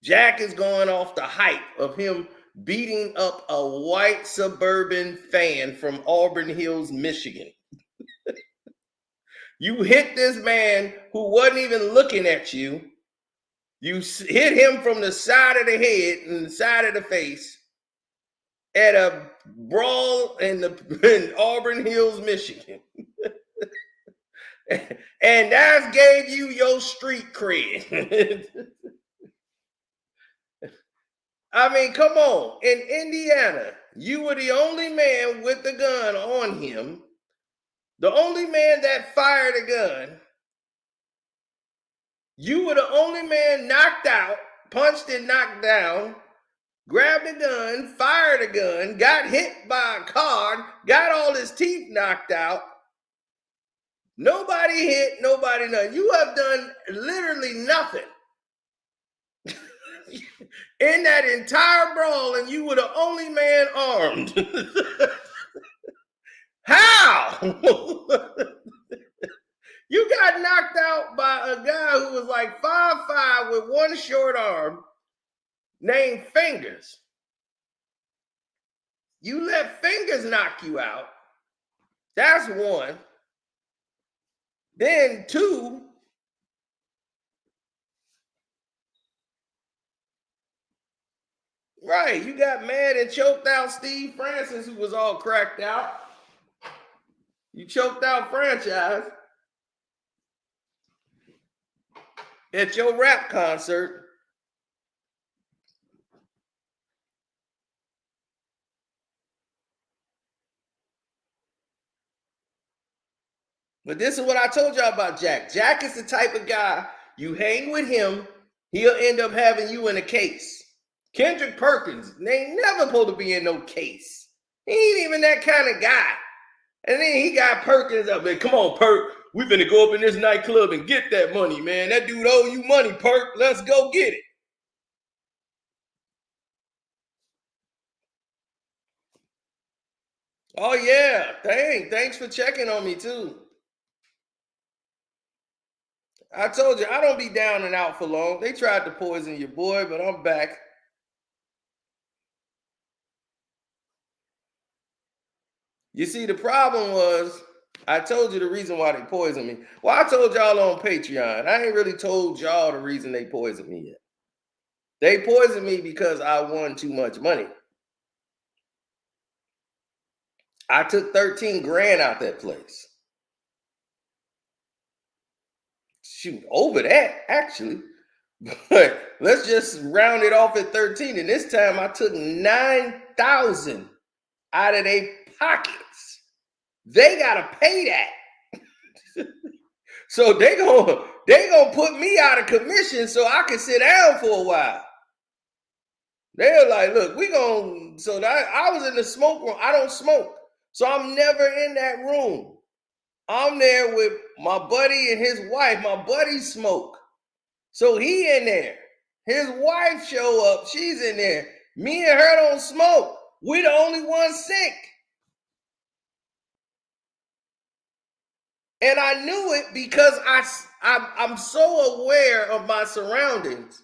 Jack is going off the hype of him beating up a white suburban fan from Auburn Hills, Michigan. You hit this man who wasn't even looking at you. You hit him from the side of the head and the side of the face at a brawl in Auburn Hills, Michigan. And that gave you your street cred. I mean, come on. In Indiana, you were the only man with the gun on him, the only man that fired a gun. You were the only man knocked out, punched and knocked down, grabbed a gun, fired a gun, got hit by a car, got all his teeth knocked out. Nobody hit, nobody nothing. You have done literally nothing in that entire brawl, and you were the only man armed. How? You got knocked out by a guy who was like 5'5" with one short arm named Fingers. You let Fingers knock you out. That's one. Then two, right, you got mad and choked out Steve Francis, who was all cracked out. You choked out Franchise at your rap concert. But this is what I told y'all about Jack. Jack is the type of guy, you hang with him, he'll end up having you in a case. Kendrick Perkins, they ain't never supposed to be in no case. He ain't even that kind of guy. And then he got Perkins up, man. Come on, Perk. We finna go up in this nightclub and get that money, man. That dude owe you money, Perk. Let's go get it. Oh yeah, thanks for checking on me too. I told you I don't be down and out for long. They tried to poison your boy, but I'm back. You see, the problem was I told you the reason why they poisoned me. Well, I told y'all on Patreon. I ain't really told y'all the reason they poisoned me yet. They poisoned me because I won too much money. I took 13 grand out that place. Shoot, over that, actually. But let's just round it off at 13. And this time I took 9,000 out of their pockets. They gotta pay that. So they gonna put me out of commission so I can sit down for a while. They're like, look, so that I was in the smoke room. I don't smoke. So I'm never in that room. I'm there with my buddy and his wife. My buddy smoke. So he in there. His wife show up. She's in there. Me and her don't smoke. We the only ones sick. And I knew it because I'm so aware of my surroundings.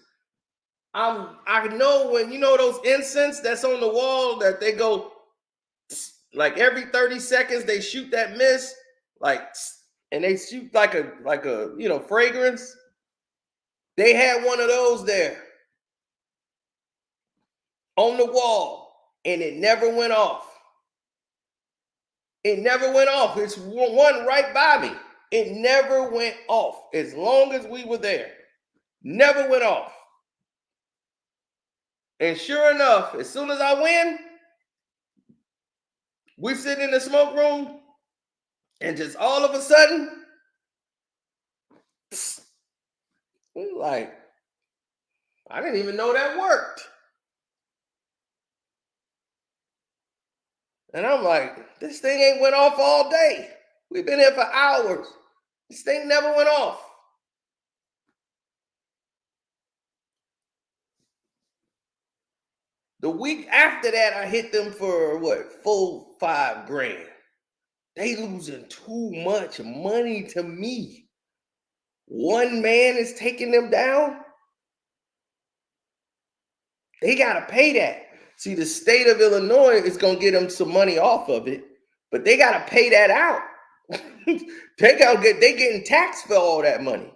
I know when you know those incense that's on the wall that they go like every 30 seconds they shoot that mist like and they shoot like a fragrance. They had one of those there on the wall and it never went off. It never went off. It's one right by me. It never went off as long as we were there. Never went off. And sure enough, as soon as I win, we sit in the smoke room, and just all of a sudden, like, I didn't even know that worked. And I'm like, this thing ain't went off all day. We've been here for hours. This thing never went off. The week after that, I hit them for what, full 5 grand. They losing too much money to me. One man is taking them down. They gotta pay that. See, the state of Illinois is gonna get them some money off of it, but they gotta pay that out. They getting taxed for all that money.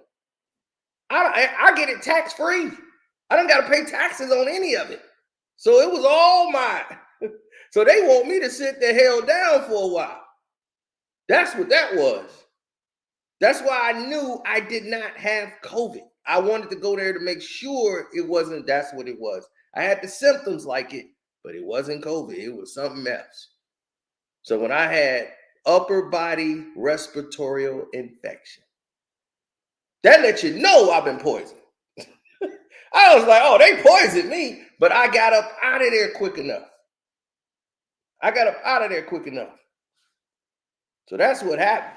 I get it tax free. I don't gotta pay taxes on any of it. So it was all mine. So they want me to sit the hell down for a while. That's what that was. That's why I knew I did not have COVID. I wanted to go there to make sure it wasn't, that's what it was. I had the symptoms like it, but it wasn't COVID. It was something else. So when I had upper body respiratory infection, that lets you know I've been poisoned. I was like, oh, they poisoned me, but I got up out of there quick enough. So that's what happened.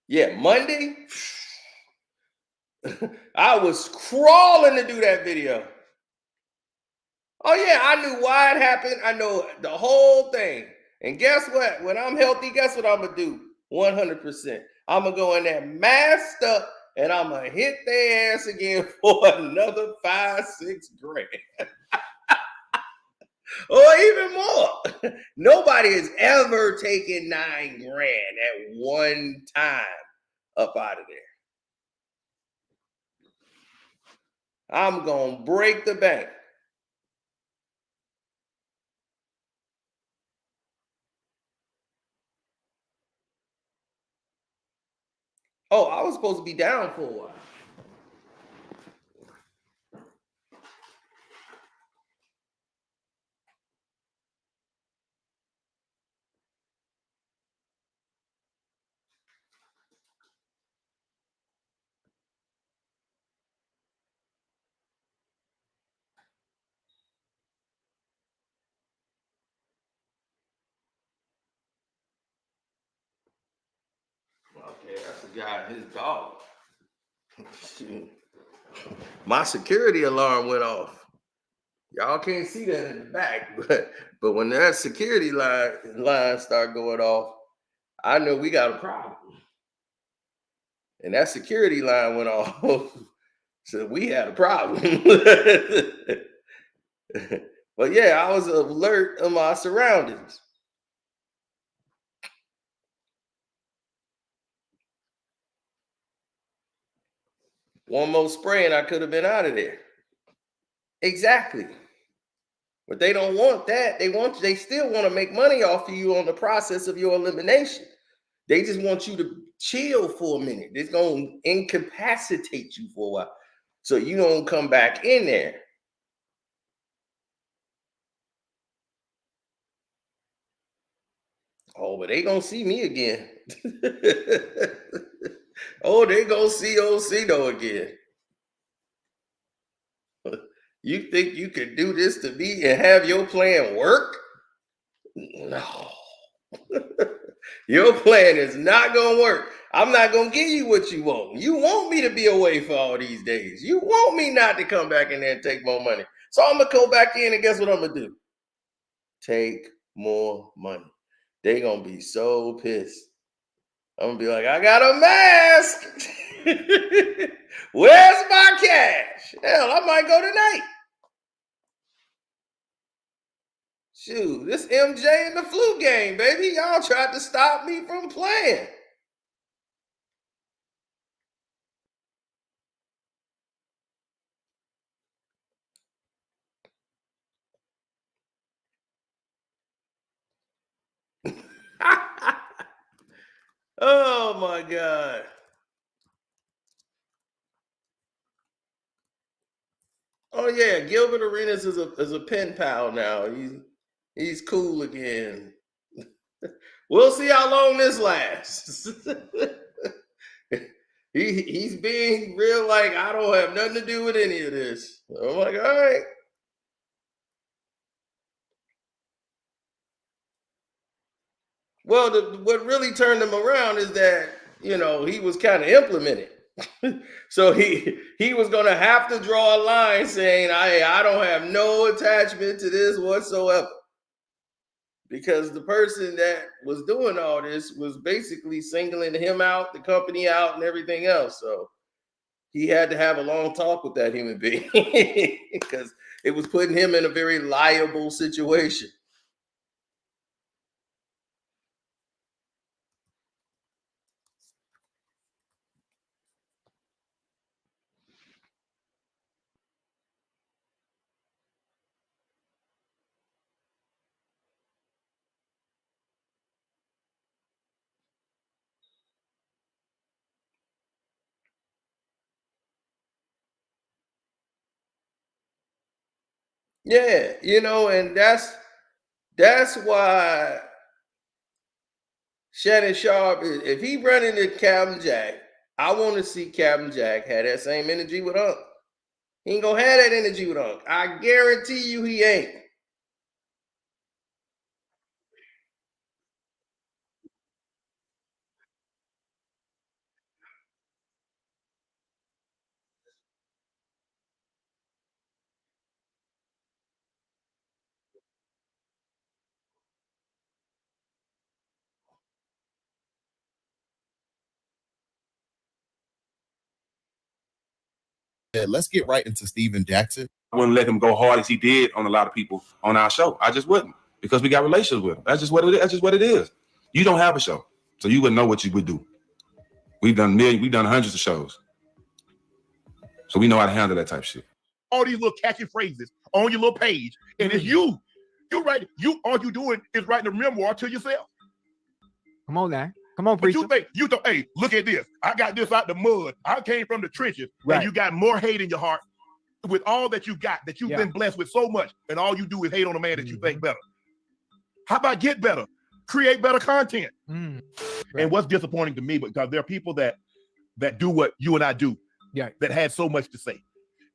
Yeah, Monday, I was crawling to do that video. Oh yeah, I knew why it happened. I know the whole thing. And guess what? When I'm healthy, guess what I'm gonna do? 100%. I'm gonna go in there masked up and I'm gonna hit their ass again for another 5-6 grand. Or even more. Nobody has ever taken 9 grand at one time up out of there. I'm gonna break the bank. Oh, I was supposed to be down for a while. forgot his dog. Shoot. My security alarm went off. Y'all can't see that in the back, but when that security line start going off, I know we got a problem. And that security line went off, so we had a problem. But yeah, I was alert of my surroundings. One more spray and I could have been out of there. Exactly. But they don't want that. They still want to make money off of you on the process of your elimination. They just want you to chill for a minute. It's going to incapacitate you for a while, so you don't come back in there. Oh, but they gonna see me again. Oh, they gonna see old Cino again. You think you could do this to me and have your plan work? No. Your plan is not gonna work. I'm not gonna give you what you want. You want me to be away for all these days. You want me not to come back in there and take more money. So I'm gonna go back in and guess what I'm gonna do? Take more money. They gonna be so pissed. I'm gonna be like, I got a mask. Where's my cash? Hell, I might go tonight. Shoot, this MJ in the flu game, baby. Y'all tried to stop me from playing. Oh my God. Oh yeah, Gilbert Arenas is a pen pal now. He's cool again. We'll see how long this lasts. He's being real like, I don't have nothing to do with any of this. I'm like, all right. Well, what really turned him around is that, he was kind of implemented. So he was going to have to draw a line saying, I don't have no attachment to this whatsoever. Because the person that was doing all this was basically singling him out, the company out, and everything else. So he had to have a long talk with that human being because it was putting him in a very liable situation. Yeah, and that's why Shannon Sharpe, if he run into Captain Jack, I want to see Captain Jack have that same energy with Unc. He ain't gonna have that energy with Unc. I guarantee you he ain't. Yeah, let's get right into Steven Jackson. I wouldn't let him go hard as he did on a lot of people on our show. I just wouldn't, because we got relations with him. That's just what it is. That's just what it is. You don't have a show, so you wouldn't know what you would do. We've done hundreds of shows, so we know how to handle that type of shit. All these little catchy phrases on your little page, and it's you. You write. All you doing is writing a memoir to yourself. Come on now. Come on, preacher. You think, hey, look at this. I got this out the mud. I came from the trenches. Right. And you got more hate in your heart with all that you got, that you've been blessed with so much, and all you do is hate on a man that you think better. How about get better? Create better content. Right. And what's disappointing to me, because there are people that do what you and I do, that had so much to say.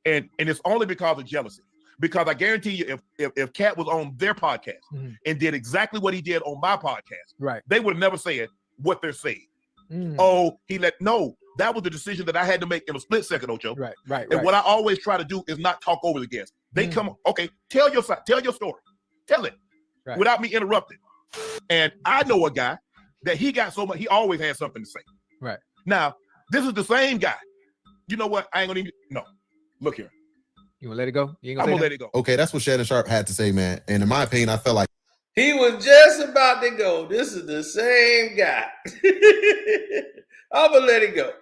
And it's only because of jealousy. Because I guarantee you, if Cat was on their podcast and did exactly what he did on my podcast, right, they would have never said what they're saying. Oh, no, that was the decision that I had to make in a split second, Ocho. Right. And what I always try to do is not talk over the guests. They come, okay, tell your side, tell your story. Tell it without me interrupting. And I know a guy that he got so much, he always has something to say. Right. Now, this is the same guy. You know what? I ain't gonna even, no. Look here. You gonna let it go? You ain't I'm gonna gonna let it go. Okay, that's what Shannon Sharpe had to say, man. And in my opinion, I felt like He was just about to go. This is the same guy. I'm gonna let it go.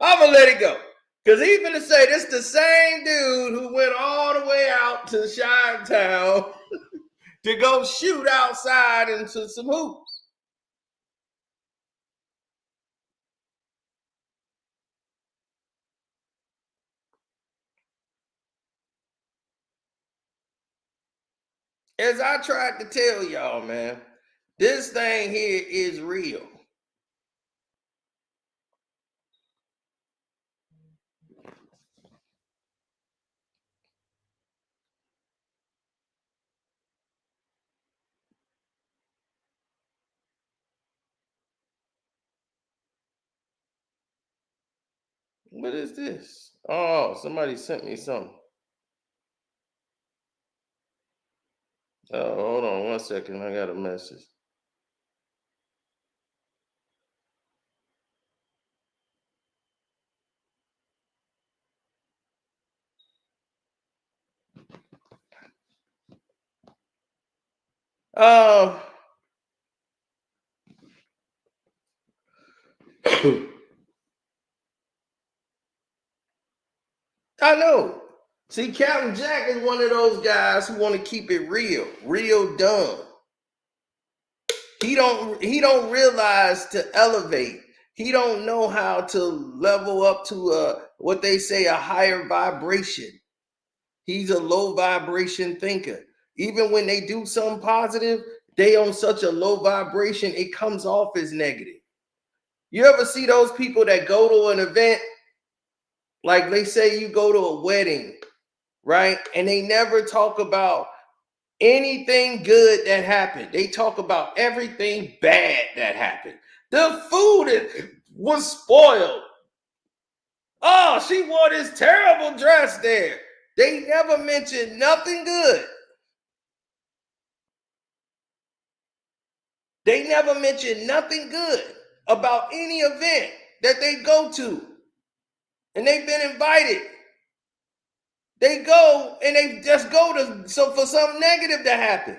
I'm gonna let it go. Because he's gonna say this the same dude who went all the way out to Chi-Town to go shoot outside into some hoops. As I tried to tell y'all, man, this thing here is real. What is this? Oh, somebody sent me something. Oh, hold on 1 second. I got a message. I know. See, Captain Jack is one of those guys who want to keep it real dumb. He don't realize to elevate. He don't know how to level up to what they say a higher vibration. He's a low vibration thinker. Even when they do something positive, they on such a low vibration, it comes off as negative. You ever see those people that go to an event, like they say you go to a wedding, right? And they never talk about anything good that happened. They talk about everything bad that happened. The food was spoiled. Oh, she wore this terrible dress there. They never mentioned nothing good. They never mention nothing good about any event that they go to. And they've been invited. They go and they just go for something negative to happen.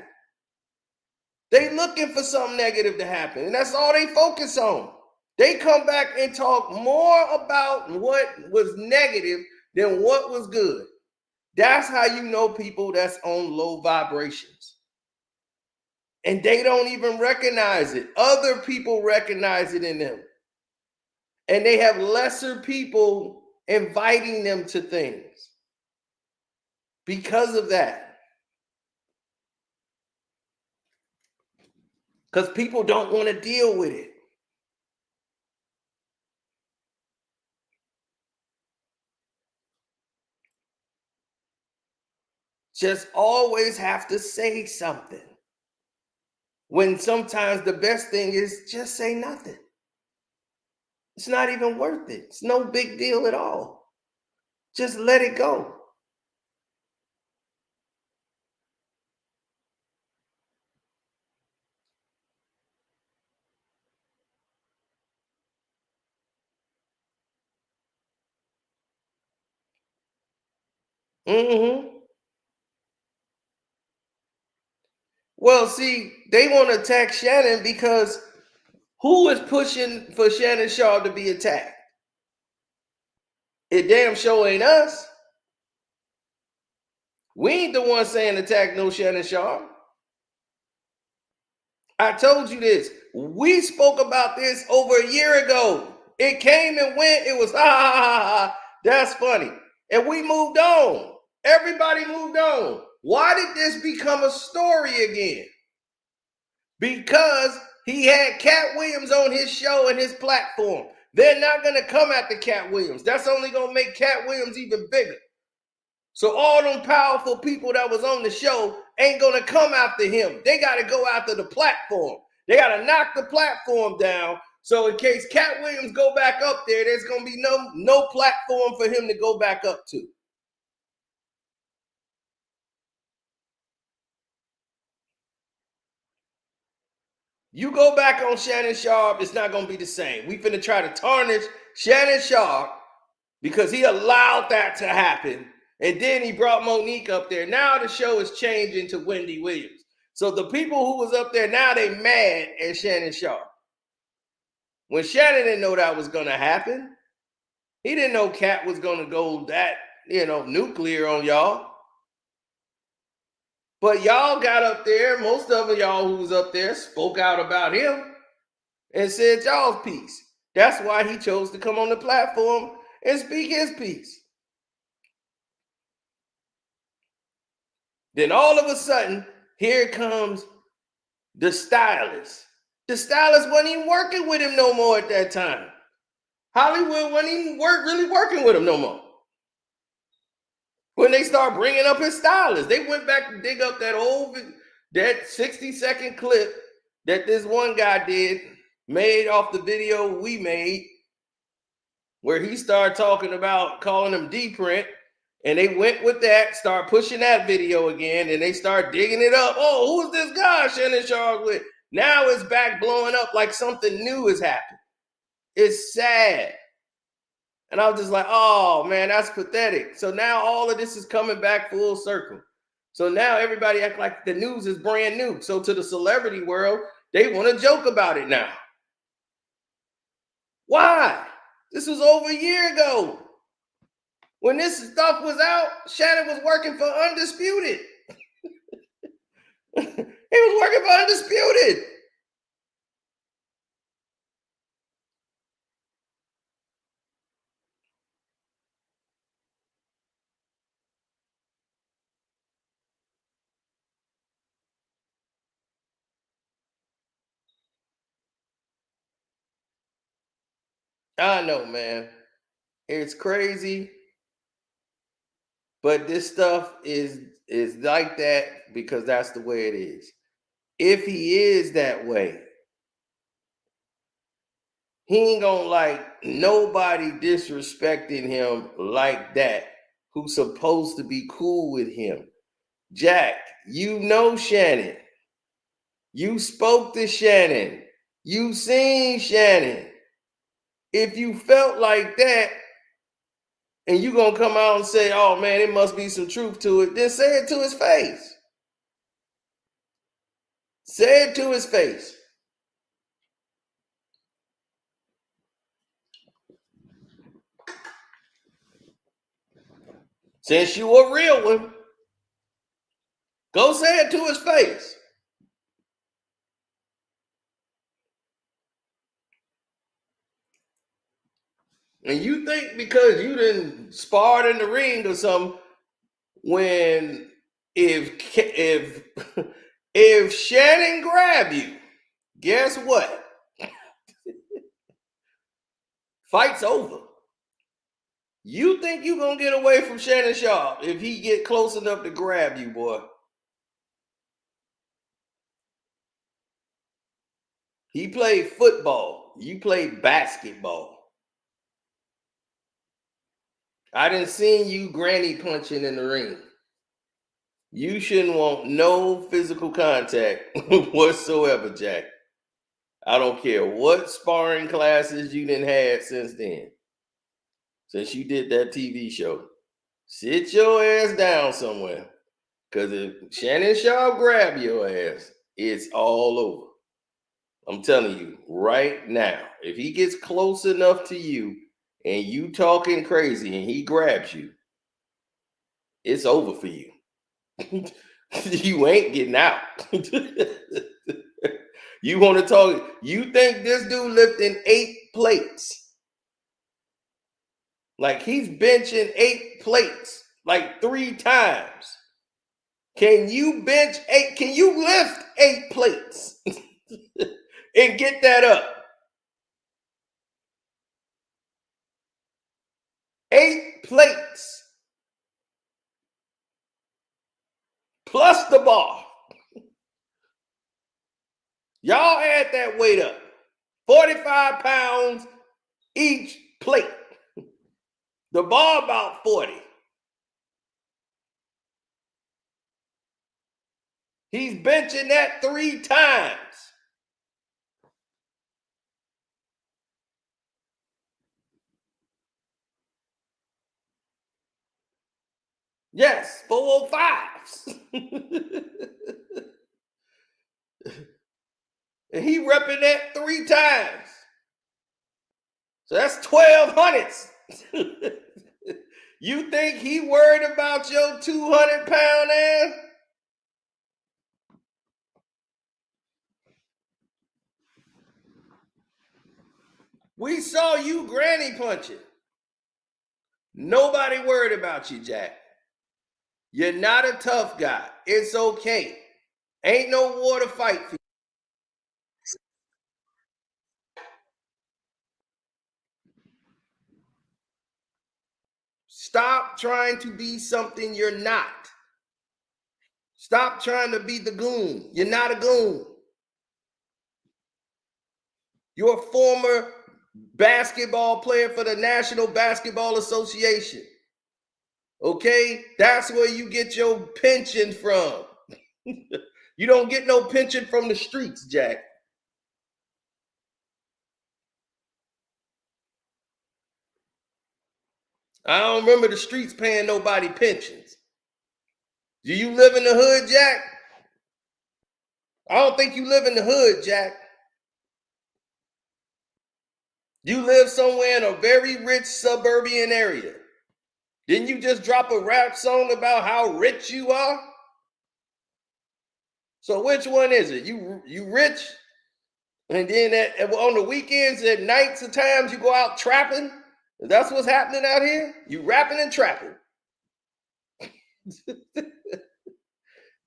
They looking for something negative to happen. And that's all they focus on. They come back and talk more about what was negative than what was good. That's how you know people that's on low vibrations. And they don't even recognize it. Other people recognize it in them. And they have lesser people inviting them to things because of that. Because people don't want to deal with it. Just always have to say something. When sometimes the best thing is just say nothing. It's not even worth it. It's no big deal at all. Just let it go. Well, see, they want to attack Shannon because who is pushing for Shannon Sharpe to be attacked? It damn sure ain't us. We ain't the one saying attack no Shannon Sharpe. I told you this. We spoke about this over a year ago. It came and went. It was ha. That's funny. And we moved on. Everybody moved on. Why did this become a story again? Because he had Cat Williams on his show and his platform. They're not going to come after Cat Williams. That's only going to make Cat Williams even bigger. So all them powerful people that was on the show ain't going to come after him. They got to go after the platform. They got to knock the platform down. So in case Cat Williams go back up there, there's going to be no platform for him to go back up to. You go back on Shannon Sharpe, it's not going to be the same. We finna try to tarnish Shannon Sharpe because he allowed that to happen. And then he brought Monique up there. Now the show is changing to Wendy Williams. So the people who was up there, now they mad at Shannon Sharpe. When Shannon didn't know that was going to happen, he didn't know Cat was going to go that, nuclear on y'all. But y'all got up there, most of y'all who was up there spoke out about him and said y'all's piece. That's why he chose to come on the platform and speak his piece. Then all of a sudden, here comes the stylist. The stylist wasn't even working with him no more at that time. Hollywood wasn't even really working with him no more. When they start bringing up his stylist, they went back to dig up that 60-second clip that this one guy made off the video we made, where he started talking about calling him D-Print, and they went with that, start pushing that video again, and they start digging it up. Oh, who's this guy Shannon Sharpe with? Now it's back blowing up like something new has happened. It's sad. And I was just like, oh, man, that's pathetic. So now all of this is coming back full circle. So now everybody act like the news is brand new. So to the celebrity world, they want to joke about it now. Why? This was over a year ago. When this stuff was out, Shannon was working for Undisputed. He was working for Undisputed. I know, man. It's crazy. But this stuff is like that because that's the way it is. If he is that way, he ain't gonna like nobody disrespecting him like that who's supposed to be cool with him. Jack, you know Shannon. You spoke to Shannon. You seen Shannon. If you felt like that, and you gonna come out and say, oh man, it must be some truth to it, then say it to his face. Say it to his face. Since you a real one, go say it to his face. And you think because you didn't sparred in the ring or something, when if Shannon grab you, guess what? Fight's over. You think you gonna get away from Shannon Sharpe if he get close enough to grab you, boy? He played football. You played basketball. I didn't see you granny punching in the ring. You shouldn't want no physical contact whatsoever, Jack. I don't care what sparring classes you done had since then. Since you did that TV show. Sit your ass down somewhere. Because if Shannon Sharpe grab your ass, it's all over. I'm telling you right now, if he gets close enough to you and you talking crazy and he grabs you, it's over for you. You ain't getting out. You want to talk? You think this dude lifting 8 plates? Like he's benching 8 plates like 3 times. Can you bench 8? Can you lift 8 plates and get that up? 8 plates plus the bar. Y'all add that weight up. 45 pounds each plate. The bar about 40. He's benching that 3 times. Yes, 405s. And he repping that 3 times. So that's 1,200s. You think he worried about your 200-pound ass? We saw you granny punching. Nobody worried about you, Jack. You're not a tough guy. It's okay. Ain't no war to fight for you. Stop trying to be something you're not. Stop trying to be the goon. You're not a goon. You're a former basketball player for the National Basketball Association. Okay? That's where you get your pension from. You don't get no pension from the streets, Jack. I don't remember the streets paying nobody pensions. Do you live in the hood, Jack? I don't think you live in the hood, Jack. You live somewhere in a very rich suburban area. Didn't you just drop a rap song about how rich you are? So which one is it? You rich? And then on the weekends, at nights and times, you go out trapping? That's what's happening out here? You rapping and trapping.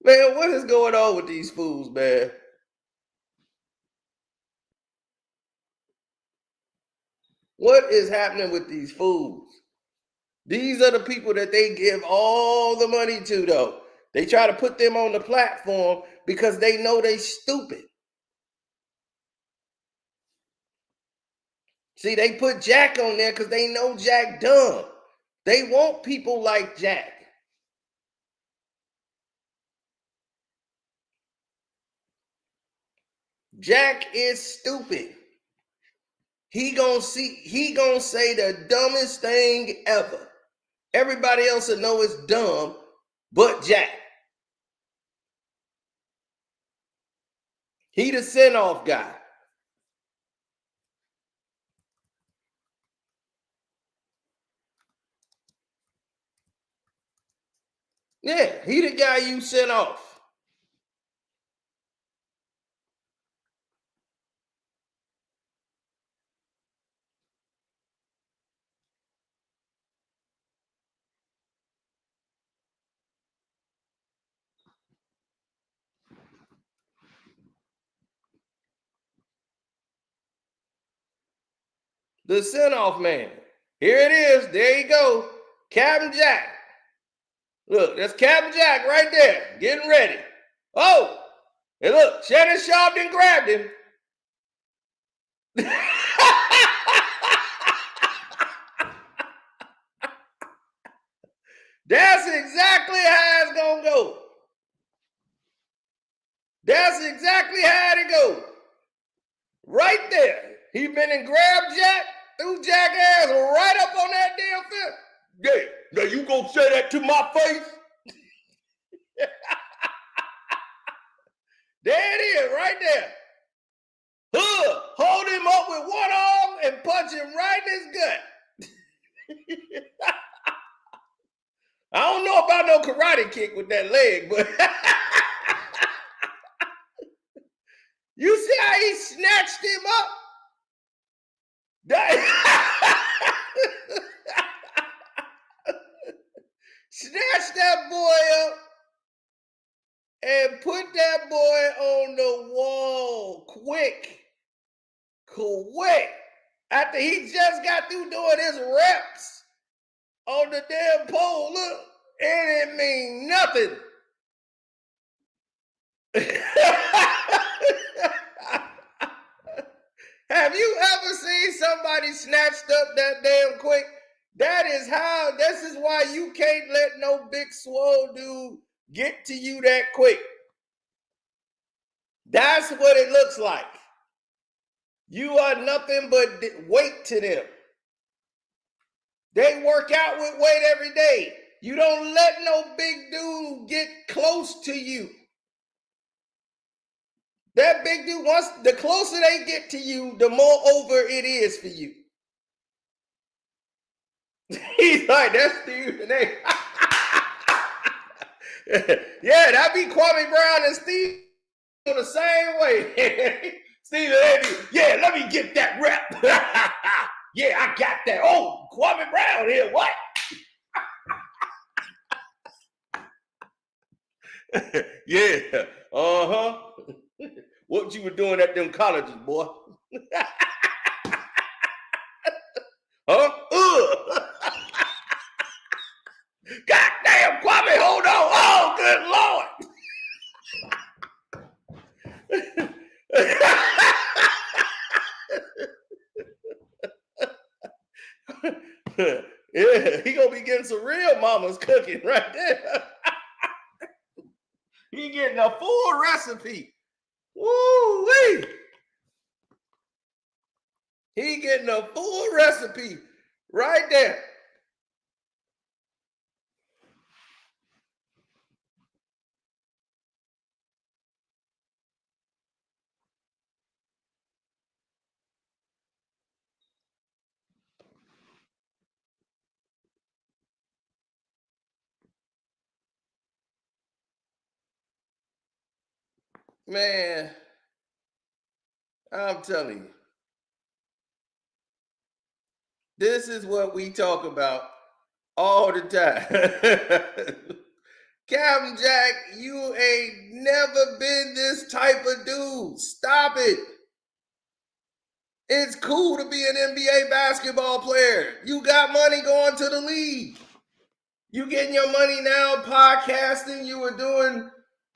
Man, what is going on with these fools, man? What is happening with these fools? These are the people that they give all the money to, though. They try to put them on the platform because they know they stupid. See, they put Jack on there because they know Jack dumb. They want people like Jack. Jack is stupid. He gonna say the dumbest thing ever. Everybody else will know it's dumb, but Jack. He the send-off guy. Yeah, he the guy you sent off. The send-off man. Here it is. There you go. Captain Jack. Look, that's Captain Jack right there, getting ready. Oh, and look, Shannon Sharpe done grabbed him. That's exactly how it's gonna go. That's exactly how it go. Right there. He been and grabbed Jack, threw Jack ass right up on that damn fence. Yeah, now you gonna say that to my face? There it is, right there. Hold him up with one arm and punch him right in his gut. I don't know about no karate kick with that leg, but you see how he snatched him up? Snatched that boy up and put that boy on the wall quick. After he just got through doing his reps on the damn pole, look, it didn't mean nothing. Have you ever seen somebody snatched up that damn quick? This is why you can't let no big swole dude get to you that quick. That's what it looks like. You are nothing but weight to them. They work out with weight every day. You don't let no big dude get close to you. That big dude, the closer they get to you, the more over it is for you. He's like, that's Steve's name. Yeah, that be Kwame Brown and Steve the same way. Steve, yeah, let me get that rep. Yeah, I got that. Oh, Kwame Brown here, what? Yeah, what you were doing at them colleges, boy? Huh? Goddamn, Kwame, hold on. Oh, good Lord. Yeah, he gonna be getting some real mama's cooking right there. He getting a full recipe. Woo-wee. He getting a full recipe right there. Man, I'm telling you, this is what we talk about all the time. Captain Jack, you ain't never been this type of dude. Stop it. It's cool to be an NBA basketball player. You got money going to the league. You getting your money now podcasting. You were doing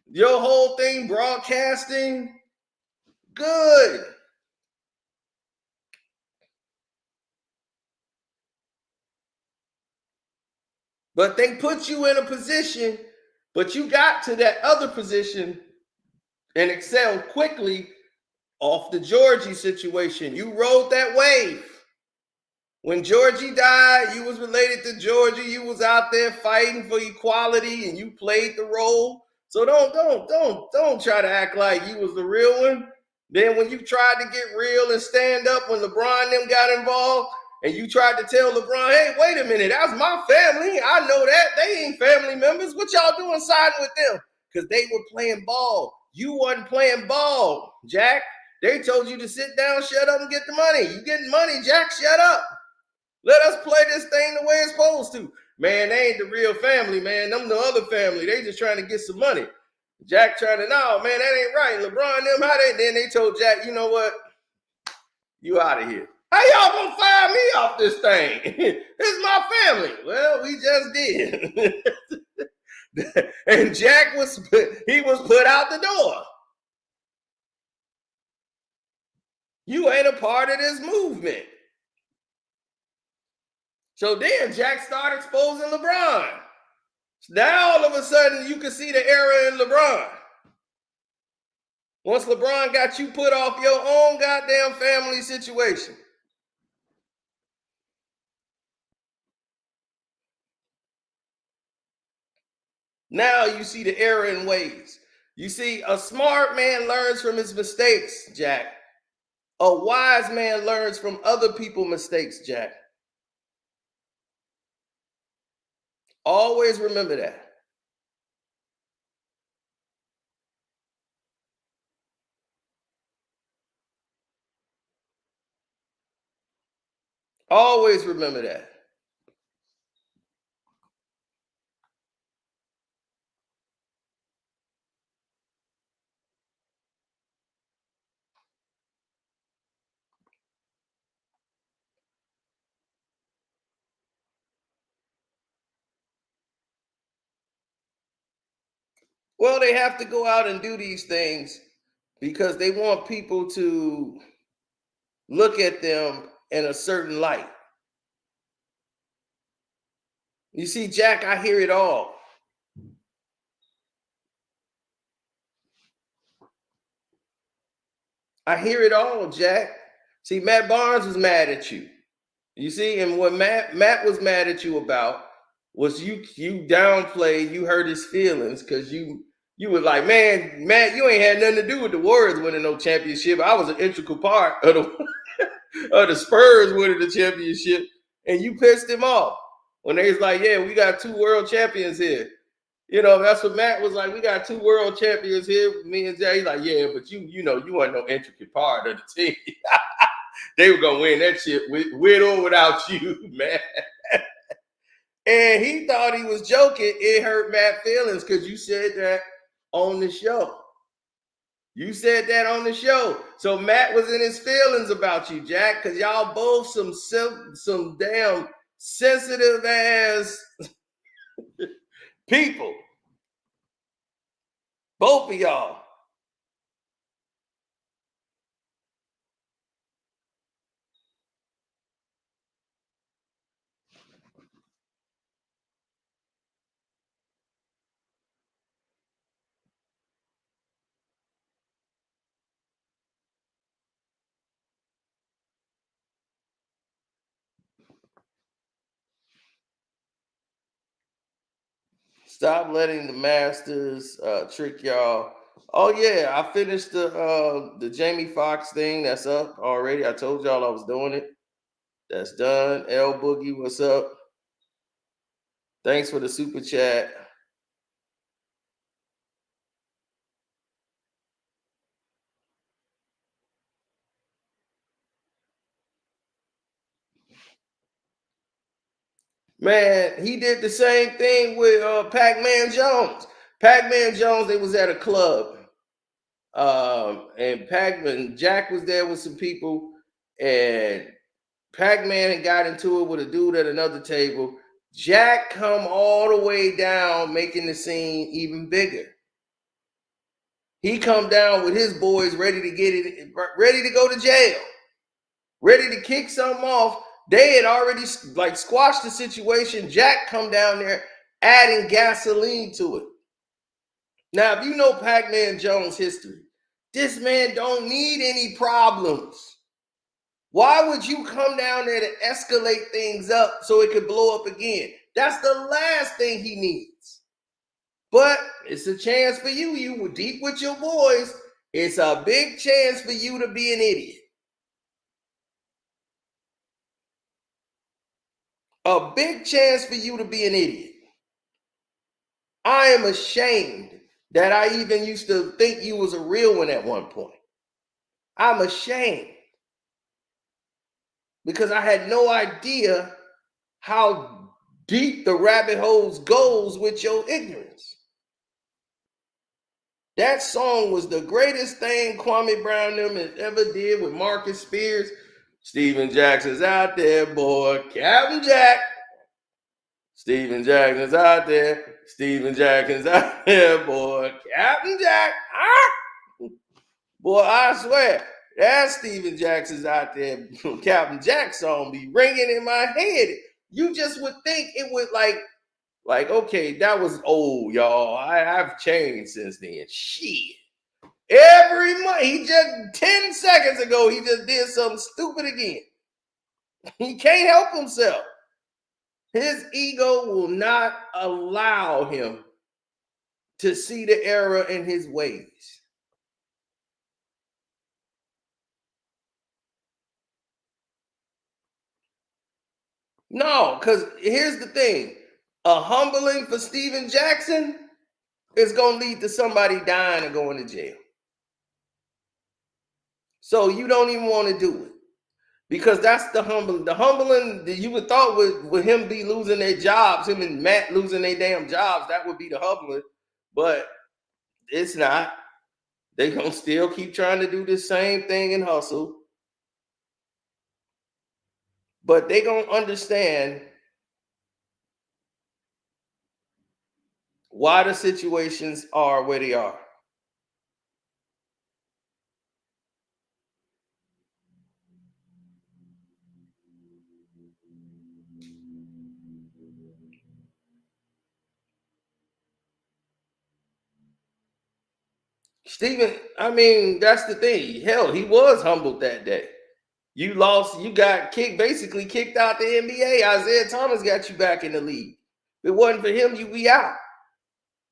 your whole thing broadcasting. Good. But they put you in a position, but you got to that other position and excelled quickly off the Georgie situation. You rode that wave. When Georgie died, you was related to Georgie. You was out there fighting for equality and you played the role. So don't try to act like you was the real one. Then when you tried to get real and stand up when LeBron and them got involved, and you tried to tell LeBron, hey, wait a minute, that's my family. I know that. They ain't family members. What y'all doing siding with them? Because they were playing ball. You wasn't playing ball, Jack. They told you to sit down, shut up, and get the money. You getting money, Jack, shut up. Let us play this thing the way it's supposed to. Man, they ain't the real family, man. Them the other family. They just trying to get some money. Jack trying to, no, man, that ain't right. LeBron, them, then they told Jack, you know what? You out of here. How y'all gonna fire me off this thing? It's my family. Well, we just did. And Jack was put out the door. You ain't a part of this movement. So then Jack started exposing LeBron. Now all of a sudden you can see the error in LeBron. Once LeBron got you put off your own goddamn family situation. Now you see the error in ways. You see, a smart man learns from his mistakes, Jack. A wise man learns from other people's mistakes, Jack. Always remember that. Always remember that. Well, they have to go out and do these things because they want people to look at them in a certain light. You see, Jack, I hear it all. I hear it all, Jack. See, Matt Barnes was mad at you. You see, and what Matt was mad at you about was you downplayed, you hurt his feelings because you were like, man, Matt, you ain't had nothing to do with the Warriors winning no championship. I was an integral part of the Spurs winning the championship, and you pissed him off when they was like, yeah, we got 2 world champions here. You know, that's what Matt was like. We got 2 world champions here. Me and Jay, like, yeah, but you know, you weren't no intricate part of the team. They were gonna win that shit with or without you, man. And he thought he was joking. It hurt Matt's feelings because you said that on the show. You said that on the show. So Matt was in his feelings about you, Jack, because y'all both some damn sensitive ass people. Both of y'all. Stop letting the masters trick y'all. Oh yeah, I finished the Jamie Foxx thing. That's up already. I told y'all I was doing it. That's done. L Boogie, what's up? Thanks for the super chat. Man, he did the same thing with Pac-Man Jones. Pac-Man Jones, they was at a club. And Pac-Man, Jack was there with some people, and Pac-Man had got into it with a dude at another table. Jack come all the way down, making the scene even bigger. He come down with his boys ready to get it, ready to go to jail, ready to kick something off. They had already like squashed the situation. Jack come down there adding gasoline to it. Now, if you know Pac-Man Jones' history, this man don't need any problems. Why would you come down there to escalate things up so it could blow up again? That's the last thing he needs. But it's a chance for you. You were deep with your boys. It's a big chance for you to be an idiot. A big chance for you to be an idiot. I am ashamed that I even used to think you was a real one at one point. I'm ashamed because I had no idea how deep the rabbit holes goes with your ignorance. That song was the greatest thing Kwame Brown them has ever did with Marcus Spears. Steven Jackson's out there, boy. Captain Jack. Steven Jackson's out there. Steven Jackson's out there, boy. Captain Jack. Ah! Boy, I swear, that Steven Jackson's out there. Captain Jack song be ringing in my head. You just would think it would like, okay, that was old, y'all. I've changed since then. Shit. Every month, he just 10 seconds ago, he just did something stupid again. He can't help himself. His ego will not allow him to see the error in his ways. No, because here's the thing. A humbling for Steven Jackson is going to lead to somebody dying or going to jail. So you don't even want to do it. Because that's the humbling. The humbling that you would thought with him be losing their jobs, him and Matt losing their damn jobs, that would be the humbling. But it's not. They gonna still keep trying to do the same thing and hustle. But they gonna understand why the situations are where they are. Stephen, I mean, that's the thing. Hell, he was humbled that day. You lost, you got basically kicked out the NBA. Isaiah Thomas got you back in the league. If it wasn't for him, you'd be out.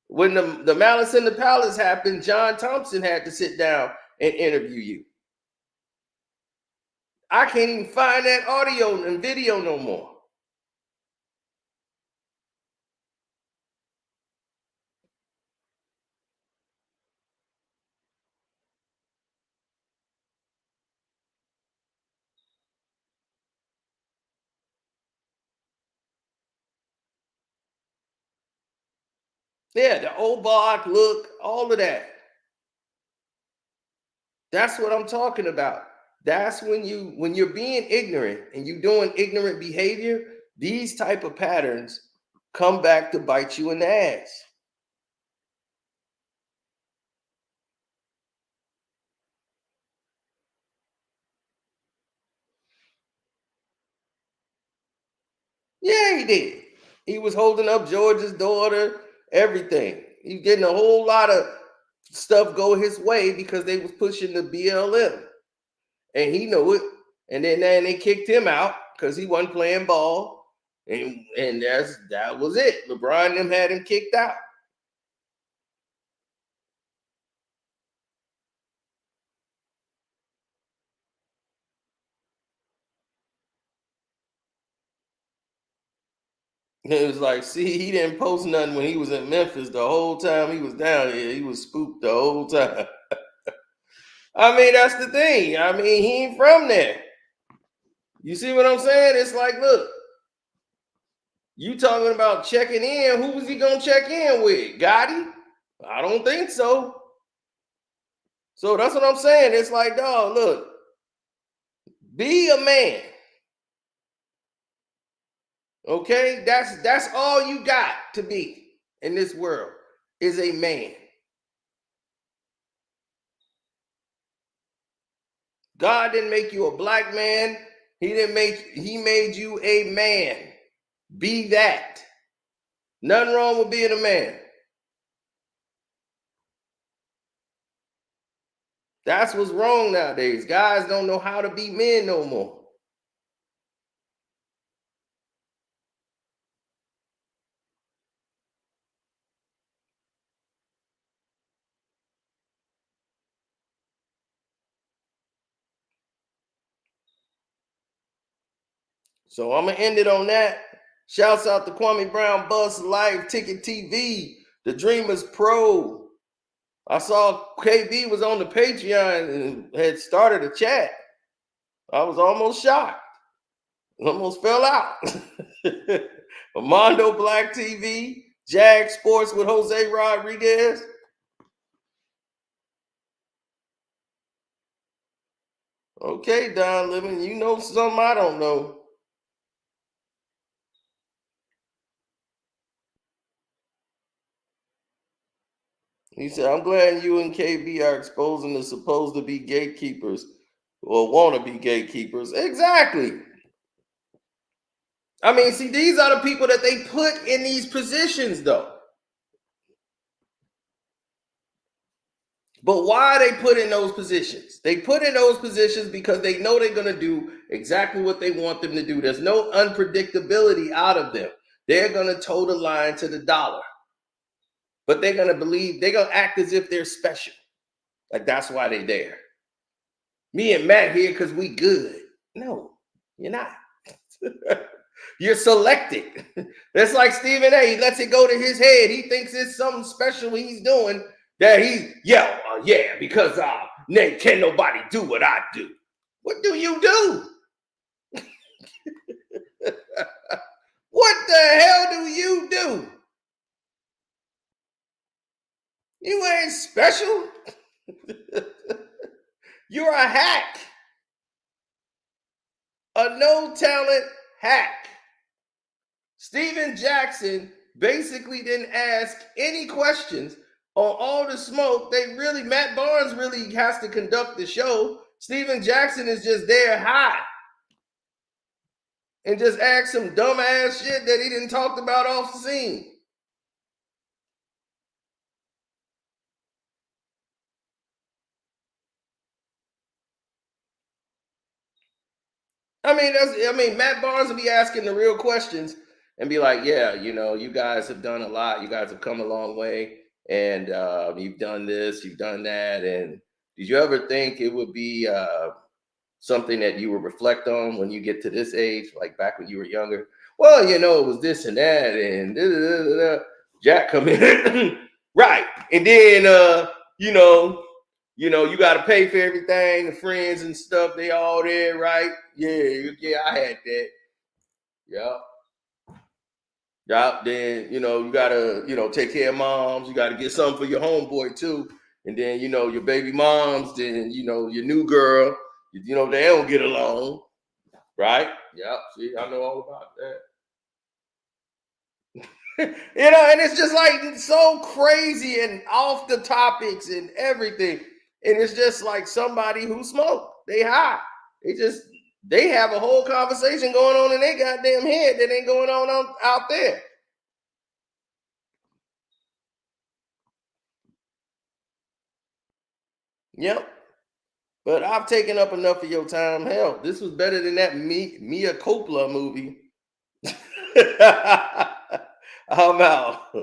When the Malice in the Palace happened, John Thompson had to sit down and interview you. I can't even find that audio and video no more. Yeah, the Obach look, all of that. That's what I'm talking about. That's when you're being ignorant and you're doing ignorant behavior, these type of patterns come back to bite you in the ass. Yeah, he did. He was holding up George's daughter, everything. He's getting a whole lot of stuff go his way because they was pushing the BLM. And he knew it. And then they kicked him out because he wasn't playing ball. And that was it. LeBron and them had him kicked out. It was like, see, he didn't post nothing when he was in Memphis the whole time he was down here. He was spooked the whole time. I mean, that's the thing. I mean, he ain't from there. You see what I'm saying? It's like, look, you talking about checking in. Who was he going to check in with? Gotti? I don't think so. So that's what I'm saying. It's like, dog, look, be a man. Okay? That's all you got to be in this world is a man. God didn't make you a black man. He made you a man. Be that. Nothing wrong with being a man. That's what's wrong nowadays. Guys don't know how to be men no more. So I'm going to end it on that. Shouts out to Kwame Brown Bus Live Ticket TV, The Dreamers Pro. I saw KB was on the Patreon and had started a chat. I was almost shocked. Almost fell out. Armando Black TV, Jag Sports with Jose Rodriguez. Okay, Don Living, you know something I don't know. He said, I'm glad you and KB are exposing the supposed to be gatekeepers or want to be gatekeepers. Exactly. I mean, see, these are the people that they put in these positions, though. But why are they put in those positions? They put in those positions because they know they're going to do exactly what they want them to do. There's no unpredictability out of them. They're going to toe the line to the dollar. But they're going to act as if they're special. Like that's why they're there. Me and Matt here because we good. No, you're not. You're selected. That's like Stephen A. He lets it go to his head. He thinks it's something special he's doing that because can nobody do what I do? What do you do? What the hell do you do? You ain't special. You're a hack. A no-talent hack. Steven Jackson basically didn't ask any questions on All the Smoke. Matt Barnes really has to conduct the show. Steven Jackson is just there high. and just ask some dumbass shit that he didn't talk about off the scene. I mean, Matt Barnes will be asking the real questions and be like, yeah, you know, you guys have done a lot. You guys have come a long way. And you've done this, you've done that. And did you ever think it would be something that you would reflect on when you get to this age, like back when you were younger? Well, you know, it was this and that. And Jack come in. Right. And then, you got to pay for everything, the friends and stuff, they all there, right? Yeah, I had that. Yeah. Yeah, then, you got to, take care of moms. You got to get something for your homeboy, too. And then, your baby moms, then, your new girl, they don't get along, right? Yeah, see, I know all about that. And it's just like so crazy and off the topics and everything. And it's just like somebody who smoked. They high. They have a whole conversation going on in their goddamn head that ain't going on out there. Yep. But I've taken up enough of your time. Hell, this was better than that Mia Coppola movie. I'm out.